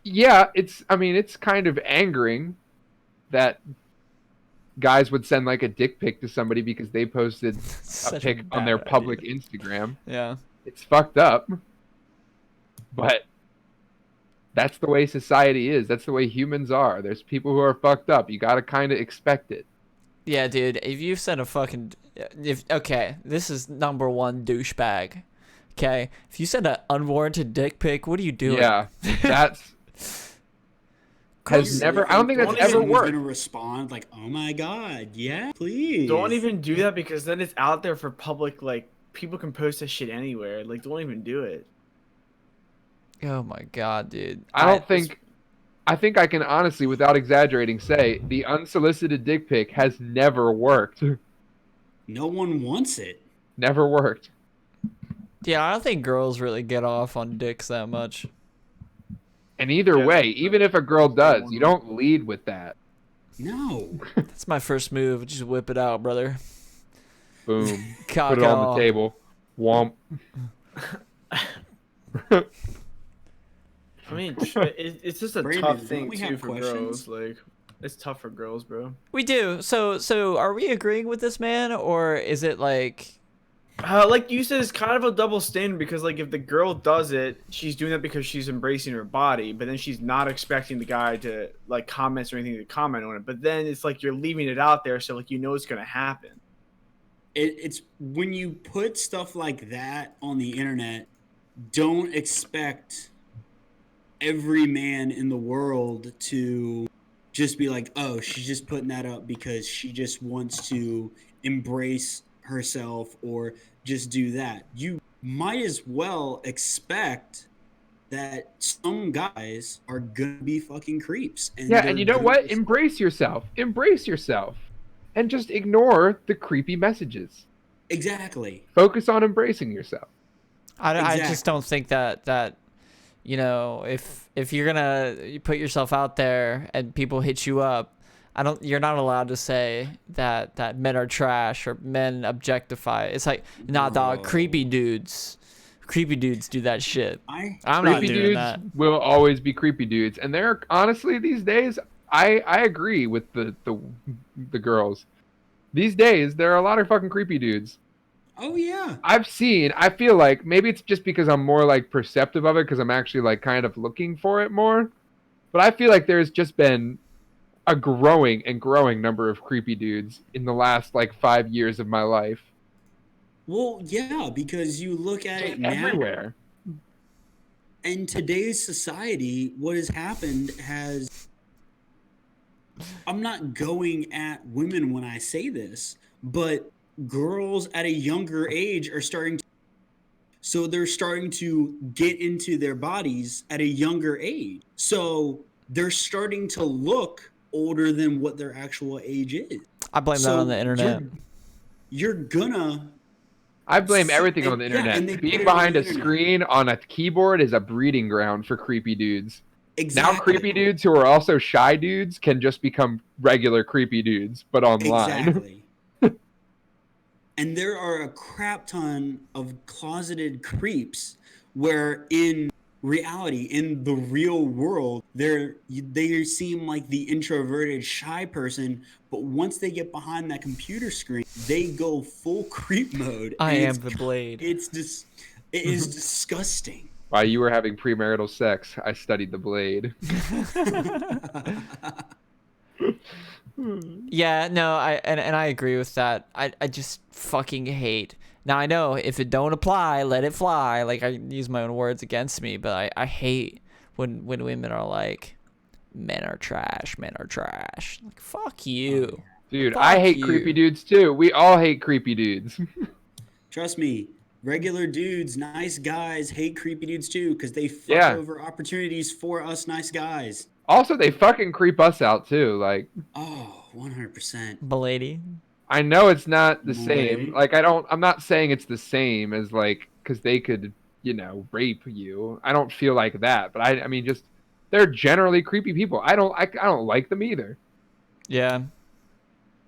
yeah, it's kind of angering that guys would send like a dick pic to somebody because they posted a pic on their public Instagram. Yeah. It's fucked up. But that's the way society is. That's the way humans are. There's people who are fucked up. You got to kind of expect it. Yeah, dude, if you send a fucking this is number one douchebag. Okay, if you send an unwarranted dick pic, what are you doing? Yeah, that's has never. I don't think that's ever worked. Gonna respond like, "Oh my god, yeah, please." Don't even do that because then it's out there for public. Like, people can post that shit anywhere. Like, don't even do it. Oh my god, dude. I think I can honestly, without exaggerating, say the unsolicited dick pic has never worked. No one wants it. Never worked. Yeah, I don't think girls really get off on dicks that much. And either way, even if a girl does, you don't lead with that. No. That's my first move. Just whip it out, brother. Boom. Cock Put it on the table. Womp. I mean, it's just a Brandyn, tough thing we too have for questions? girls. Like, it's tough for girls, bro. We do. So are we agreeing with this man, or is it like? Like you said, it's kind of a double standard because, like, if the girl does it, she's doing that because she's embracing her body, but then she's not expecting the guy to like comments or anything to comment on it. But then it's like you're leaving it out there, so like you know it's gonna happen. It's when you put stuff like that on the internet, don't expect every man in the world to just be like, oh, she's just putting that up because she just wants to embrace herself or just do that. You might as well expect that some guys are gonna be fucking creeps. And you know what? Embrace yourself. Embrace yourself. And just ignore the creepy messages. Exactly. Focus on embracing yourself. I just don't think that you know, if you're gonna put yourself out there and people hit you up, you're not allowed to say that men are trash or men objectify. It's like, nah, dog, creepy dudes do that shit. I'm not doing that. Will always be creepy dudes, and they're honestly these days. I agree with the girls. These days there are a lot of fucking creepy dudes. Oh yeah. I feel like maybe it's just because I'm more like perceptive of it because I'm actually like kind of looking for it more. But I feel like there's just been a growing number of creepy dudes in the last like 5 years of my life. Well, yeah, because you look at it everywhere. Now, in today's society, what has happened I'm not going at women when I say this, but girls at a younger age are starting to get into their bodies at a younger age. So they're starting to look older than what their actual age is. I blame that on the internet. I blame everything on the internet. Being behind a screen on a keyboard is a breeding ground for creepy dudes. Exactly. Now creepy dudes who are also shy dudes can just become regular creepy dudes, but online. Exactly. And there are a crap ton of closeted creeps where in reality, in the real world, they seem like the introverted, shy person, but once they get behind that computer screen, they go full creep mode. I am the Blade. It is disgusting. While you were having premarital sex, I studied the Blade. Yeah, no, I agree with that. I just fucking hate. Now I know if it don't apply, let it fly. Like, I use my own words against me, but I hate when women are like, men are trash. Like, fuck you. Dude, I hate creepy dudes too. We all hate creepy dudes. Trust me, regular dudes, nice guys hate creepy dudes too because they fuck over opportunities for us nice guys. Also, they fucking creep us out too. Like, oh, 100%. Belady. I know it's not the same. Right. Like I'm not saying it's the same as like because they could rape you. I don't feel like that, but I mean just they're generally creepy people. I don't like them either. Yeah.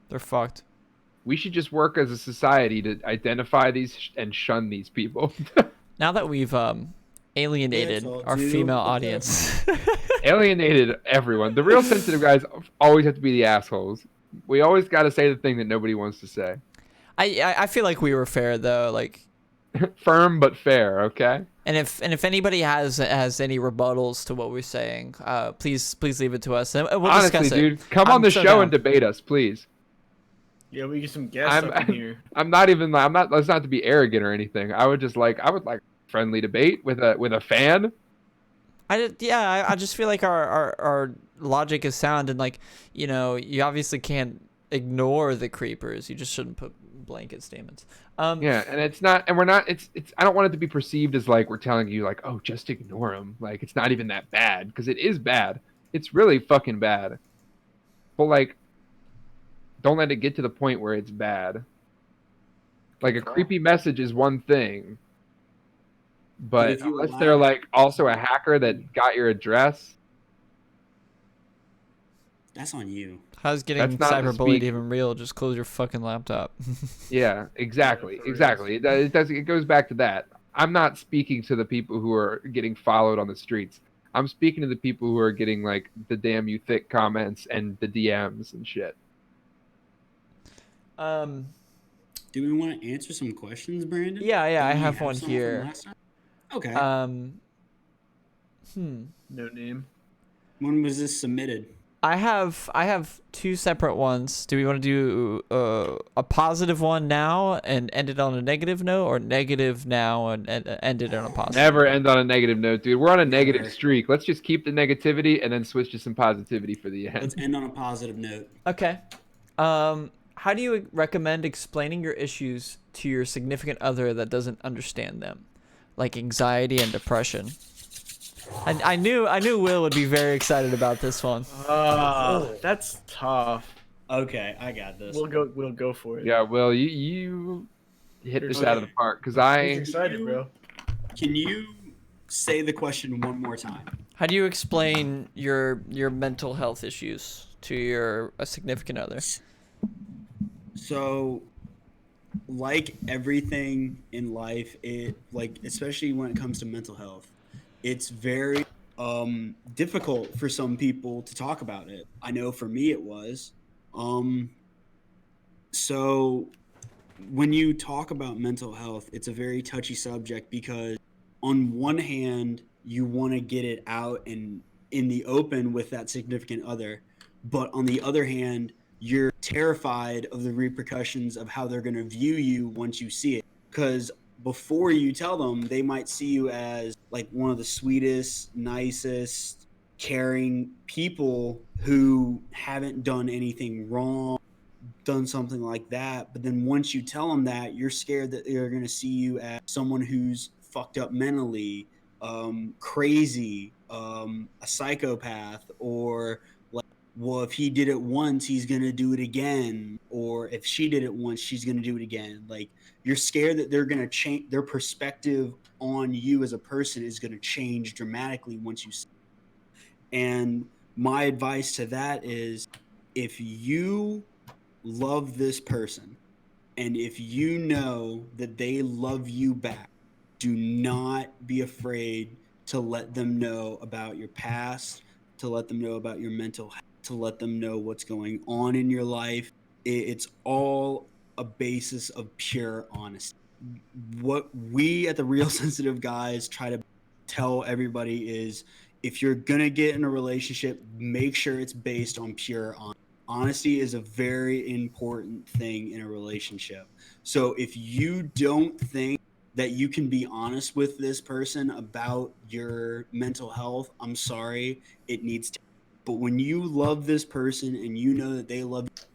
They're fucked. We should just work as a society to identify these and shun these people. Now that we've alienated our female audience. Alienated everyone. The real sensitive guys always have to be the assholes. We always got to say the thing that nobody wants to say. I feel like we were fair though, like firm but fair, okay? And if anybody has any rebuttals to what we're saying, please leave it to us and we'll Honestly, discuss it. Dude, come on the show and debate us, please. Yeah, we get some guests up in here. Let's not to be arrogant or anything. I would like friendly debate with a fan. I just feel like our logic is sound, and like, you obviously can't ignore the creepers. You just shouldn't put blanket statements. Yeah, and it's not, and we're not. It's. I don't want it to be perceived as like we're telling you like, oh, just ignore them. Like it's not even that bad, because it is bad. It's really fucking bad. But like, don't let it get to the point where it's bad. Like a creepy message is one thing. But unless they're like also a hacker that got your address, that's on you. How's getting cyberbullied even real? Just close your fucking laptop. Yeah, exactly. It goes back to that. I'm not speaking to the people who are getting followed on the streets. I'm speaking to the people who are getting like the damn you thick comments and the DMs and shit. Do we want to answer some questions, Brandon? Yeah, I have one here. Okay. No name. When was this submitted? I have two separate ones. Do we want to do a positive one now and end it on a negative note, or negative now and end it on a positive? Never end on a negative note, dude. We're on a negative streak. Let's just keep the negativity and then switch to some positivity for the end. Let's end on a positive note. Okay. How do you recommend explaining your issues to your significant other that doesn't understand them, like anxiety and depression? I knew Will would be very excited about this one. That's tough. Okay, I got this. We'll go for it. Yeah, Will, you hit this out of the park because He's excited, bro. Can you say the question one more time? How do you explain your mental health issues to your significant other? So, like everything in life, especially when it comes to mental health, it's very difficult for some people to talk about it. I know for me it was. So when you talk about mental health, it's a very touchy subject because on one hand, you want to get it out and in the open with that significant other, but on the other hand, you're terrified of the repercussions of how they're going to view you once you see it. Because before you tell them, they might see you as like one of the sweetest, nicest, caring people who haven't done anything wrong, done something like that. But then once you tell them that, you're scared that they're going to see you as someone who's fucked up mentally, crazy, a psychopath, or like, well, if he did it once, he's going to do it again. Or if she did it once, she's going to do it again. Like, you're scared that they're going to change, their perspective on you as a person is going to change dramatically once you see it. And my advice to that is, if you love this person and if you know that they love you back, do not be afraid to let them know about your past, to let them know about your mental health, to let them know what's going on in your life. It's all a basis of pure honesty. What we at the Real Sensitive Guys try to tell everybody is, if you're going to get in a relationship, make sure it's based on pure honesty. Honesty is a very important thing in a relationship. So if you don't think that you can be honest with this person about your mental health, I'm sorry, it needs to. But when you love this person and you know that they love you,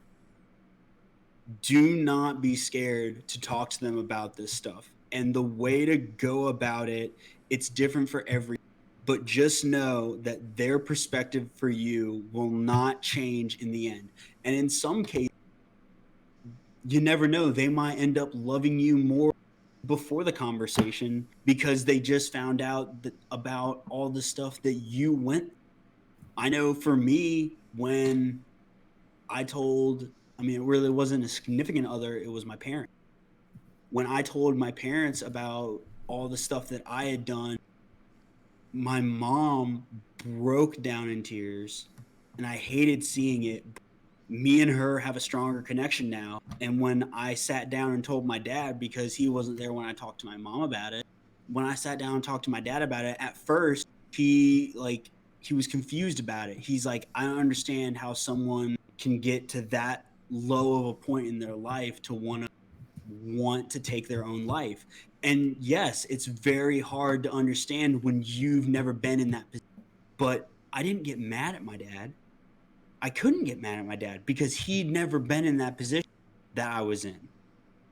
do not be scared to talk to them about this stuff. And the way to go about it, it's different for every. but just know that their perspective for you will not change in the end. And in some cases, you never know, they might end up loving you more before the conversation because they just found out about all the stuff that you went. I know for me, when it really wasn't a significant other, it was my parents. When I told my parents about all the stuff that I had done, my mom broke down in tears, and I hated seeing it. Me and her have a stronger connection now. And when I sat down and told my dad, because he wasn't there when I talked to my mom about it, when I sat down and talked to my dad about it, at first he was confused about it. He's like, I don't understand how someone can get to that low of a point in their life to want to take their own life. And yes, it's very hard to understand when you've never been in that position. But I didn't get mad at my dad. I couldn't get mad at my dad because he'd never been in that position that I was in.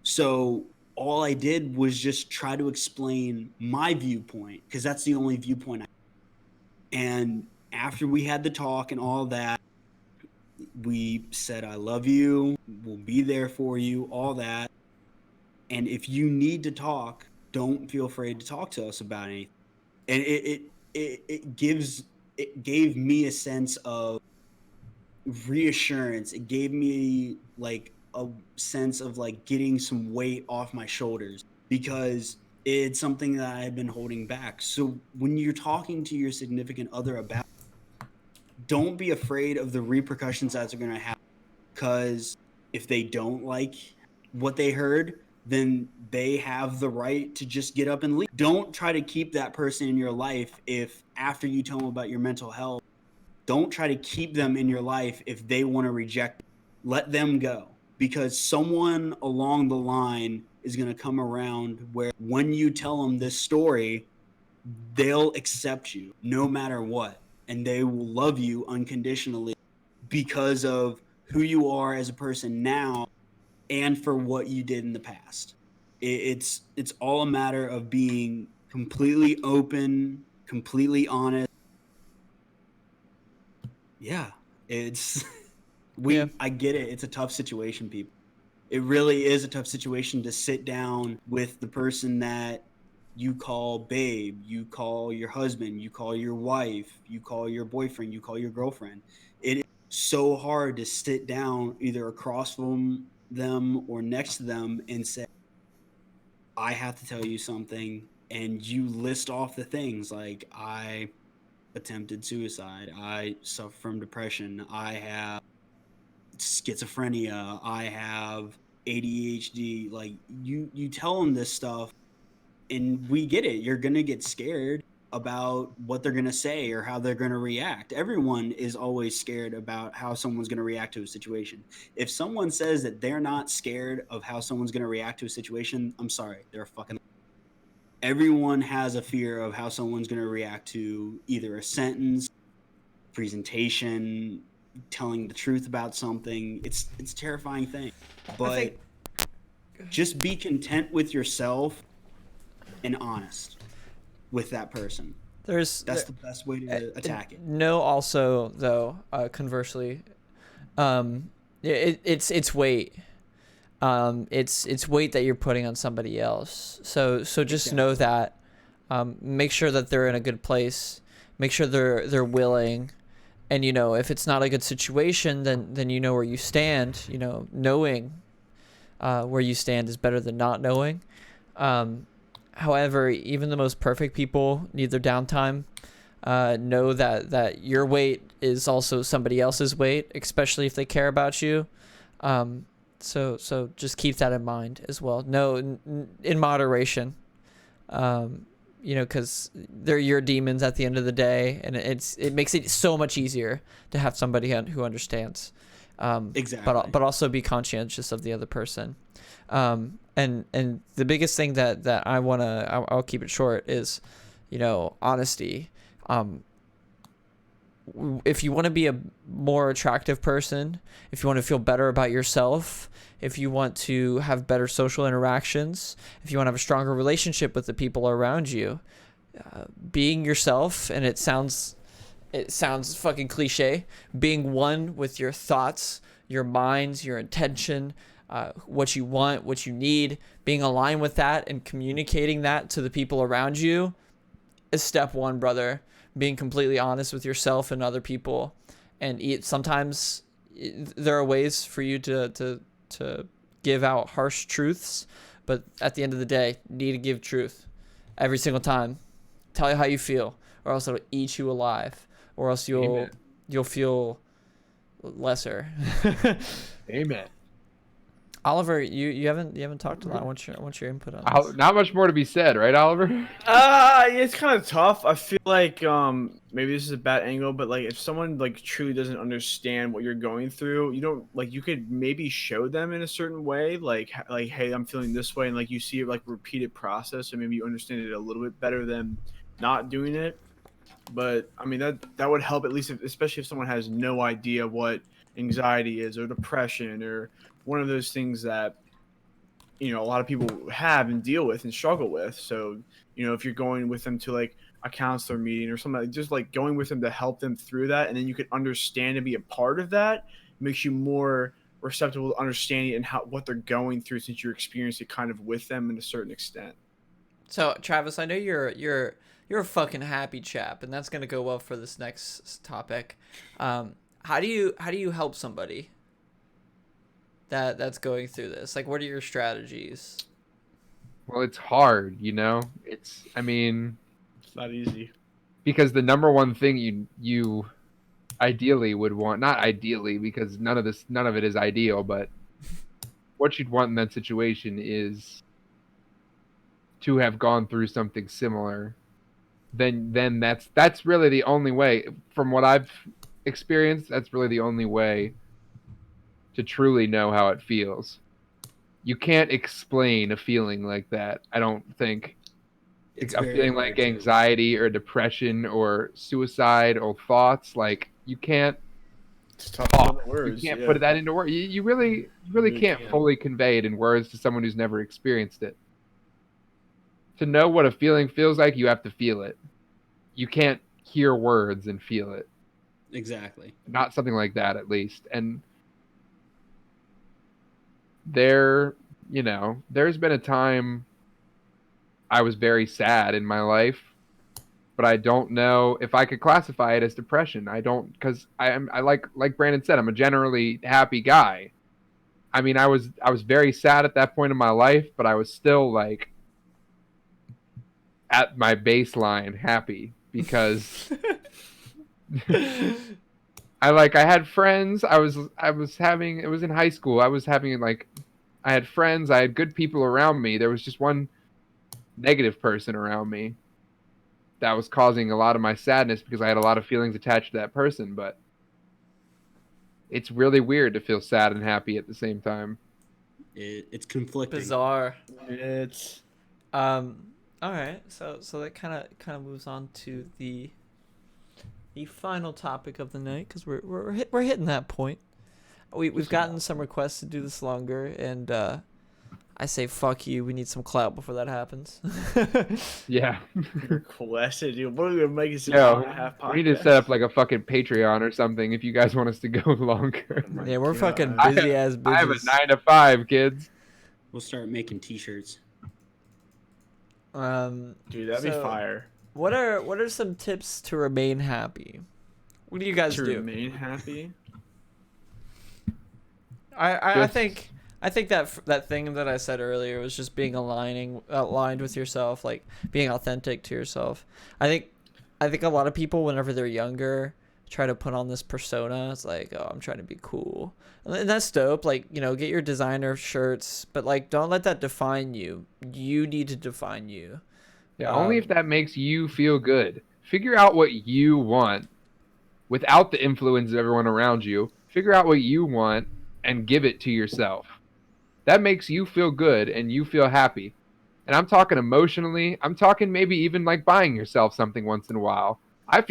So all I did was just try to explain my viewpoint, because that's the only viewpoint and after we had the talk and all that, we said, I love you, we'll be there for you, all that. And if you need to talk, don't feel afraid to talk to us about anything. And it gave me a sense of reassurance. It gave me like a sense of like getting some weight off my shoulders, because it's something that I had been holding back. So when you're talking to your significant other about, don't be afraid of the repercussions that are going to happen, because if they don't like what they heard, then they have the right to just get up and leave. Don't try to keep that person in your life if after you tell them about your mental health, don't try to keep them in your life if they want to reject it. Let them go, because someone along the line is going to come around where when you tell them this story, they'll accept you no matter what, and they will love you unconditionally because of who you are as a person now and for what you did in the past. It's all a matter of being completely open, completely honest. Yeah, I get it. It's a tough situation, people. It really is a tough situation to sit down with the person that you call babe, you call your husband, you call your wife, you call your boyfriend, you call your girlfriend. It is so hard to sit down either across from them or next to them and say, I have to tell you something. And you list off the things like, I attempted suicide, I suffer from depression, I have schizophrenia, I have ADHD. Like you tell them this stuff, and we get it. You're gonna get scared about what they're gonna say or how they're gonna react. Everyone is always scared about how someone's gonna react to a situation. If someone says that they're not scared of how someone's gonna react to a situation, I'm sorry, they're fucking. Everyone has a fear of how someone's gonna react to either a sentence, presentation, telling the truth about something. It's a terrifying thing, but just be content with yourself and honest with that person. That's the best way to attack it. No, also though, conversely, it's weight. It's weight that you're putting on somebody else. So just know that. Make sure that they're in a good place. Make sure they're willing. And, if it's not a good situation, then you know where you stand. Knowing where you stand is better than not knowing. However, even the most perfect people need their downtime. Know that your weight is also somebody else's weight, especially if they care about you. So just keep that in mind as well. No, in moderation. Because they're your demons at the end of the day, and it makes it so much easier to have somebody who understands. Exactly. But also be conscientious of the other person. And the biggest thing that I'll keep it short is, honesty. If you want to be a more attractive person, if you want to feel better about yourself, if you want to have better social interactions, if you want to have a stronger relationship with the people around you, being yourself, and it sounds fucking cliche, being one with your thoughts, your minds, your intention, what you want, what you need, being aligned with that and communicating that to the people around you is step one, brother. Being completely honest with yourself and other people. And sometimes there are ways for you to give out harsh truths, but at the end of the day, you need to give truth every single time. Tell you how you feel, or else it'll eat you alive, or else you'll feel lesser. Amen. Oliver, you haven't talked a lot. What's your input on this? Not much more to be said, right, Oliver? It's kind of tough. I feel like maybe this is a bad angle, but like if someone like truly doesn't understand what you're going through, you don't like you could maybe show them in a certain way, like hey, I'm feeling this way, and like you see it like repeated process, and maybe you understand it a little bit better than not doing it. But I mean that would help, at least especially if someone has no idea what anxiety is or depression or one of those things that a lot of people have and deal with and struggle with. So if you're going with them to like a counselor meeting or something, just like going with them to help them through that, and then you can understand and be a part of that, makes you more receptive to understanding and what they're going through, since you're experiencing it kind of with them in a certain extent. So Travis, I know you're a fucking happy chap, and that's gonna go well for this next topic. How do you help somebody that's going through this? Like, what are your strategies? Well, it's hard, It's not easy. Because the number one thing you ideally would want, not ideally, because none of it is ideal, but what you'd want in that situation is to have gone through something similar. Then that's really the only way, from what I've experienced, that's really the only way to truly know how it feels. You can't explain a feeling like that, I don't think. A feeling like anxiety or depression or suicide or thoughts, like you can't talk. Words, you can't put that into words. You really can't fully convey it in words to someone who's never experienced it. To know what a feeling feels like, you have to feel it. You can't hear words and feel it. Exactly. Not something like that, at least. And there's been a time I was very sad in my life, but I don't know if I could classify it as depression. I don't, because I like Brandon said, I'm a generally happy guy. I mean, I was very sad at that point in my life, but I was still like at my baseline happy, because I had friends. It was in high school. I had friends. I had good people around me. There was just one negative person around me that was causing a lot of my sadness, because I had a lot of feelings attached to that person. But it's really weird to feel sad and happy at the same time. It's conflicting. Bizarre. It's all right, so that kind of moves on to the final topic of the night, because we're hitting that point. We've gotten some requests to do this longer, and I say fuck you. We need some clout before that happens. Yeah. Requested, dude. What are we gonna make this? We need to set up like a fucking Patreon or something if you guys want us to go longer. Yeah, we're fucking busy as bitches. I have a 9 to 5, kids. We'll start making t-shirts. Dude, that'd be fire. What are some tips to remain happy? What do you guys do? Remain happy? I think that thing that I said earlier was just being aligned with yourself, like being authentic to yourself. I think a lot of people, whenever they're younger, try to put on this persona. It's like, oh, I'm trying to be cool, and that's dope. Like, get your designer shirts, but like, don't let that define you. You need to define you. Yeah, only if that makes you feel good. Figure out what you want without the influence of everyone around you. Figure out what you want and give it to yourself. That makes you feel good and you feel happy. And I'm talking emotionally. I'm talking maybe even like buying yourself something once in a while. I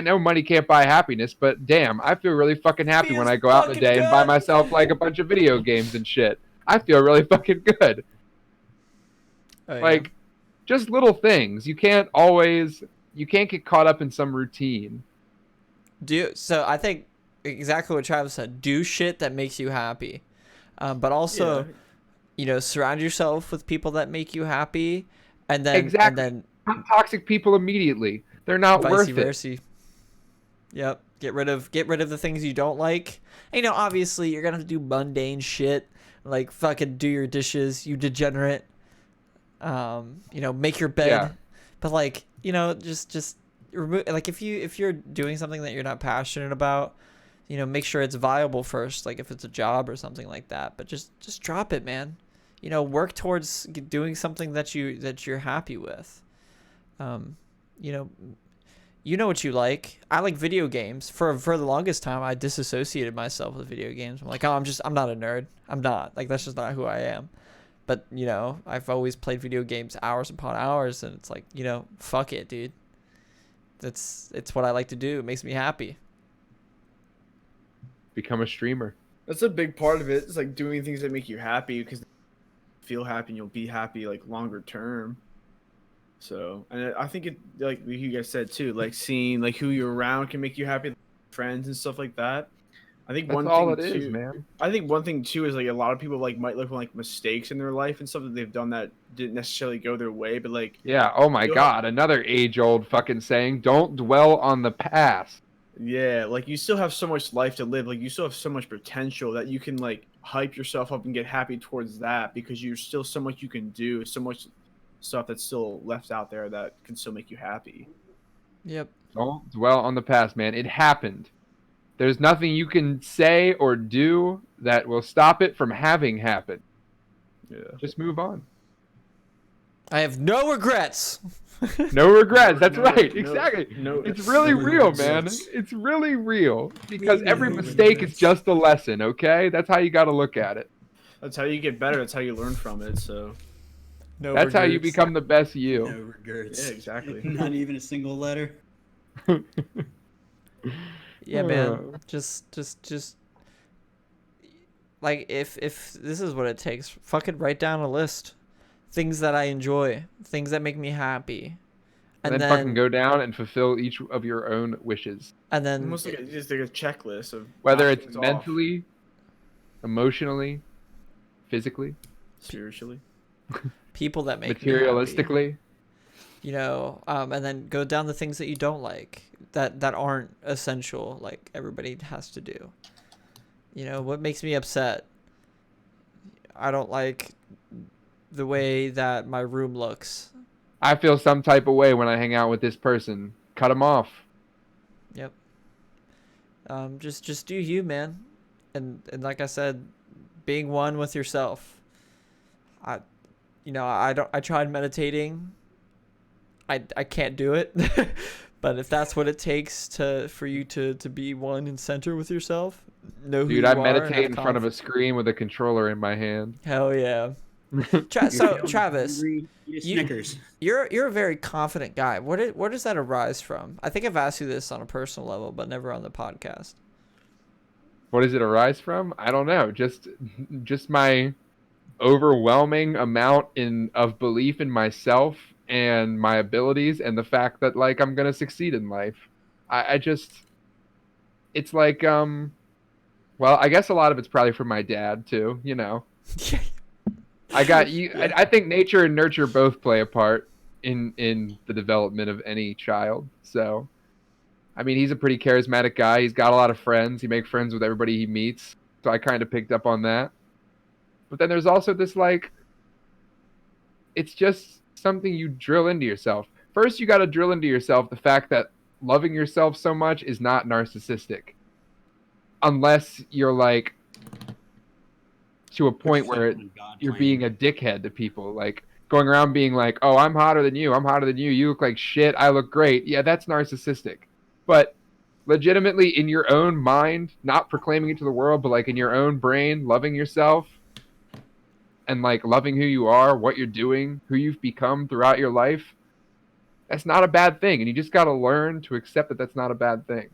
know money can't buy happiness, but damn, I feel really fucking happy when I go out in the day and buy myself like a bunch of video games and shit. I feel really fucking good. Oh, yeah. Like, just little things. You can't get caught up in some routine. So I think exactly what Travis said. Do shit that makes you happy, but also, surround yourself with people that make you happy, and then Not toxic people immediately. They're not worth it. Yep. Get rid of the things you don't like. And, obviously you're gonna have to do mundane shit like fucking do your dishes, you degenerate. Make your bed. Yeah. But like, just remove, like if you're doing something that you're not passionate about, make sure it's viable first, like if it's a job or something like that. But just drop it, man. Work towards doing something that you're happy with. You know what you like. I like video games. For the longest time, I disassociated myself with video games. I'm like, oh, I'm not a nerd. I'm not. Like, that's just not who I am. But, I've always played video games hours upon hours, and it's like, fuck it, dude. It's what I like to do. It makes me happy. Become a streamer. That's a big part of it. It's like doing things that make you happy, because you feel happy and you'll be happy like longer term. So, and I think it, like you guys said too, like seeing like who you're around can make you happy, friends and stuff like that. I think That's all it is, man. I think one thing too is like a lot of people like might look for like mistakes in their life and stuff that they've done that didn't necessarily go their way, but like yeah, oh my god, another age-old fucking saying: don't dwell on the past. Yeah, like you still have so much life to live. Like you still have so much potential that you can like hype yourself up and get happy towards that, because you're still so much you can do, so much stuff that's still left out there that can still make you happy. Yep. Don't dwell on the past, man. It happened. There's nothing you can say or do that will stop it from having happened. Yeah. Just move on. I have no regrets. No regrets. That's right. Exactly. It's really real, man. It's really real. Because every mistake is just a lesson, okay? That's how you got to look at it. That's how you get better. That's how you learn from it, so... That's how you become the best you. No regrets. Yeah, exactly. Not even a single letter. Yeah, man. Just like if this is what it takes, fucking write down a list. Things that I enjoy, things that make me happy. And then fucking go down and fulfill each of your own wishes. And then almost like just like a checklist of whether it's mentally, emotionally, physically, spiritually. People that make materialistically, me happy. And then go down the things that you don't like, that aren't essential, like everybody has to do. What makes me upset? I don't like the way that my room looks. I feel some type of way when I hang out with this person. Cut them off. Yep. Just do you, man. And like I said, being one with yourself. I tried meditating. I can't do it. But if that's what it takes for you to be one and center with yourself, know who you are. Dude, I meditate in front of a screen with a controller in my hand. Hell yeah. So Travis, Snickers. You're a very confident guy. Where does that arise from? I think I've asked you this on a personal level, but never on the podcast. What does it arise from? I don't know. Just my overwhelming amount of belief in myself and my abilities, and the fact that like I'm gonna succeed in life. It's like well, I guess a lot of it's probably from my dad too. I got you. I think nature and nurture both play a part in the development of any child. So, I mean, he's a pretty charismatic guy. He's got a lot of friends. He makes friends with everybody he meets. So I kind of picked up on that. But then there's also this like, it's just something you drill into yourself. First, you got to drill into yourself the fact that loving yourself so much is not narcissistic. Unless you're like to a point where you're being a dickhead to people, like going around being like, oh, I'm hotter than you, you look like shit, I look great. Yeah, that's narcissistic. But legitimately in your own mind, not proclaiming it to the world, but like in your own brain, loving yourself and like loving who you are, what you're doing, who you've become throughout your life, that's not a bad thing. And you just got to learn to accept that that's not a bad thing.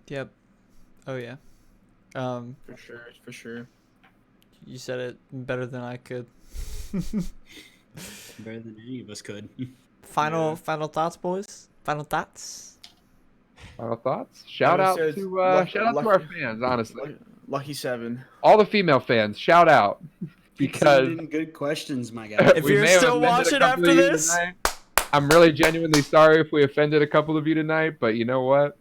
Yep. Oh yeah. For sure. You said it better than I could. Better than any of us could. Final thoughts, boys. Final thoughts. Final thoughts. Shout out to our fans. Honestly, Lucky 7. All the female fans. Shout out because good questions, my guy. If you're still watching after this, tonight. I'm really genuinely sorry if we offended a couple of you tonight, but you know what?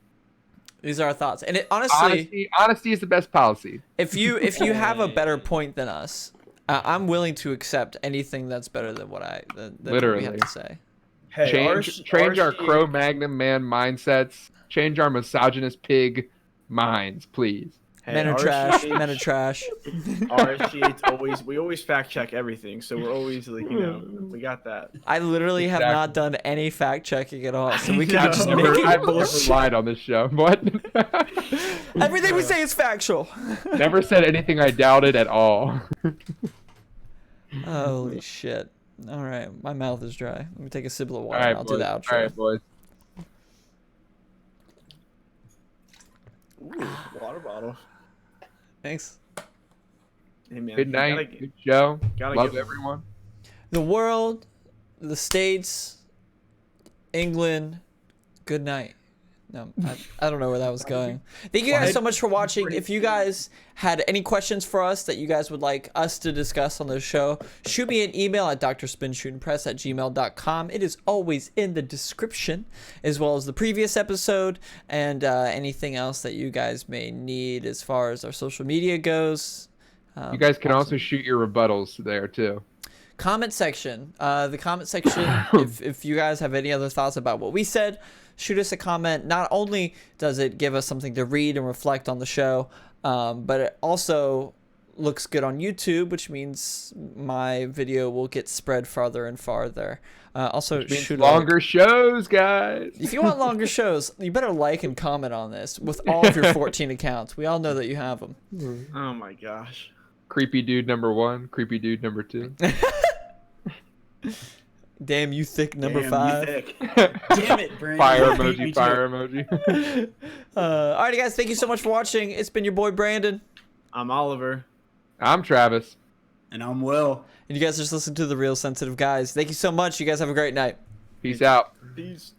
These are our thoughts, and honestly, honesty is the best policy. If you have a better point than us, I'm willing to accept anything that's better than what we have to say. Hey, change our Cro-Magnon man mindsets. Change our misogynist pig minds, please. Hey, men are trash. Men are trash. RSGH we always fact check everything, so we're always like, we got that. I literally have not done any fact checking at all, so we can just make I've it never bullshit. lied on this show. What? Everything we say is factual. Never said anything I doubted at all. Holy shit! All right, my mouth is dry. Let me take a sip of water. All right, I'll do the outro. All right, boys. Ooh, water bottle. Thanks. Hey, man, Good night. Good show. Love everyone. The world, the States, England. Good night. No, I don't know where that was going. Thank you guys so much for watching. If you guys had any questions for us that you guys would like us to discuss on the show, shoot me an email at drspinshootimpress@gmail.com. It is always in the description, as well as the previous episode and anything else that you guys may need as far as our social media goes. You guys can also shoot your rebuttals there too. Comment section. The comment section, if you guys have any other thoughts about what we said, shoot us a comment. Not only does it give us something to read and reflect on the show, but it also looks good on YouTube, which means my video will get spread farther and farther. Also, shoot longer shows, guys. If you want longer shows, you better like and comment on this with all of your 14 accounts. We all know that you have them. Oh my gosh. Creepy dude number 1, creepy dude number 2. Damn, you thick number 5. Damn it, Brandyn. Fire emoji, fire emoji. Alrighty, guys, thank you so much for watching. It's been your boy, Brandyn. I'm Oliver. I'm Travis. And I'm Will. And you guys just listen to the Real Sensitive Guys. Thank you so much. You guys have a great night. Peace out. Peace.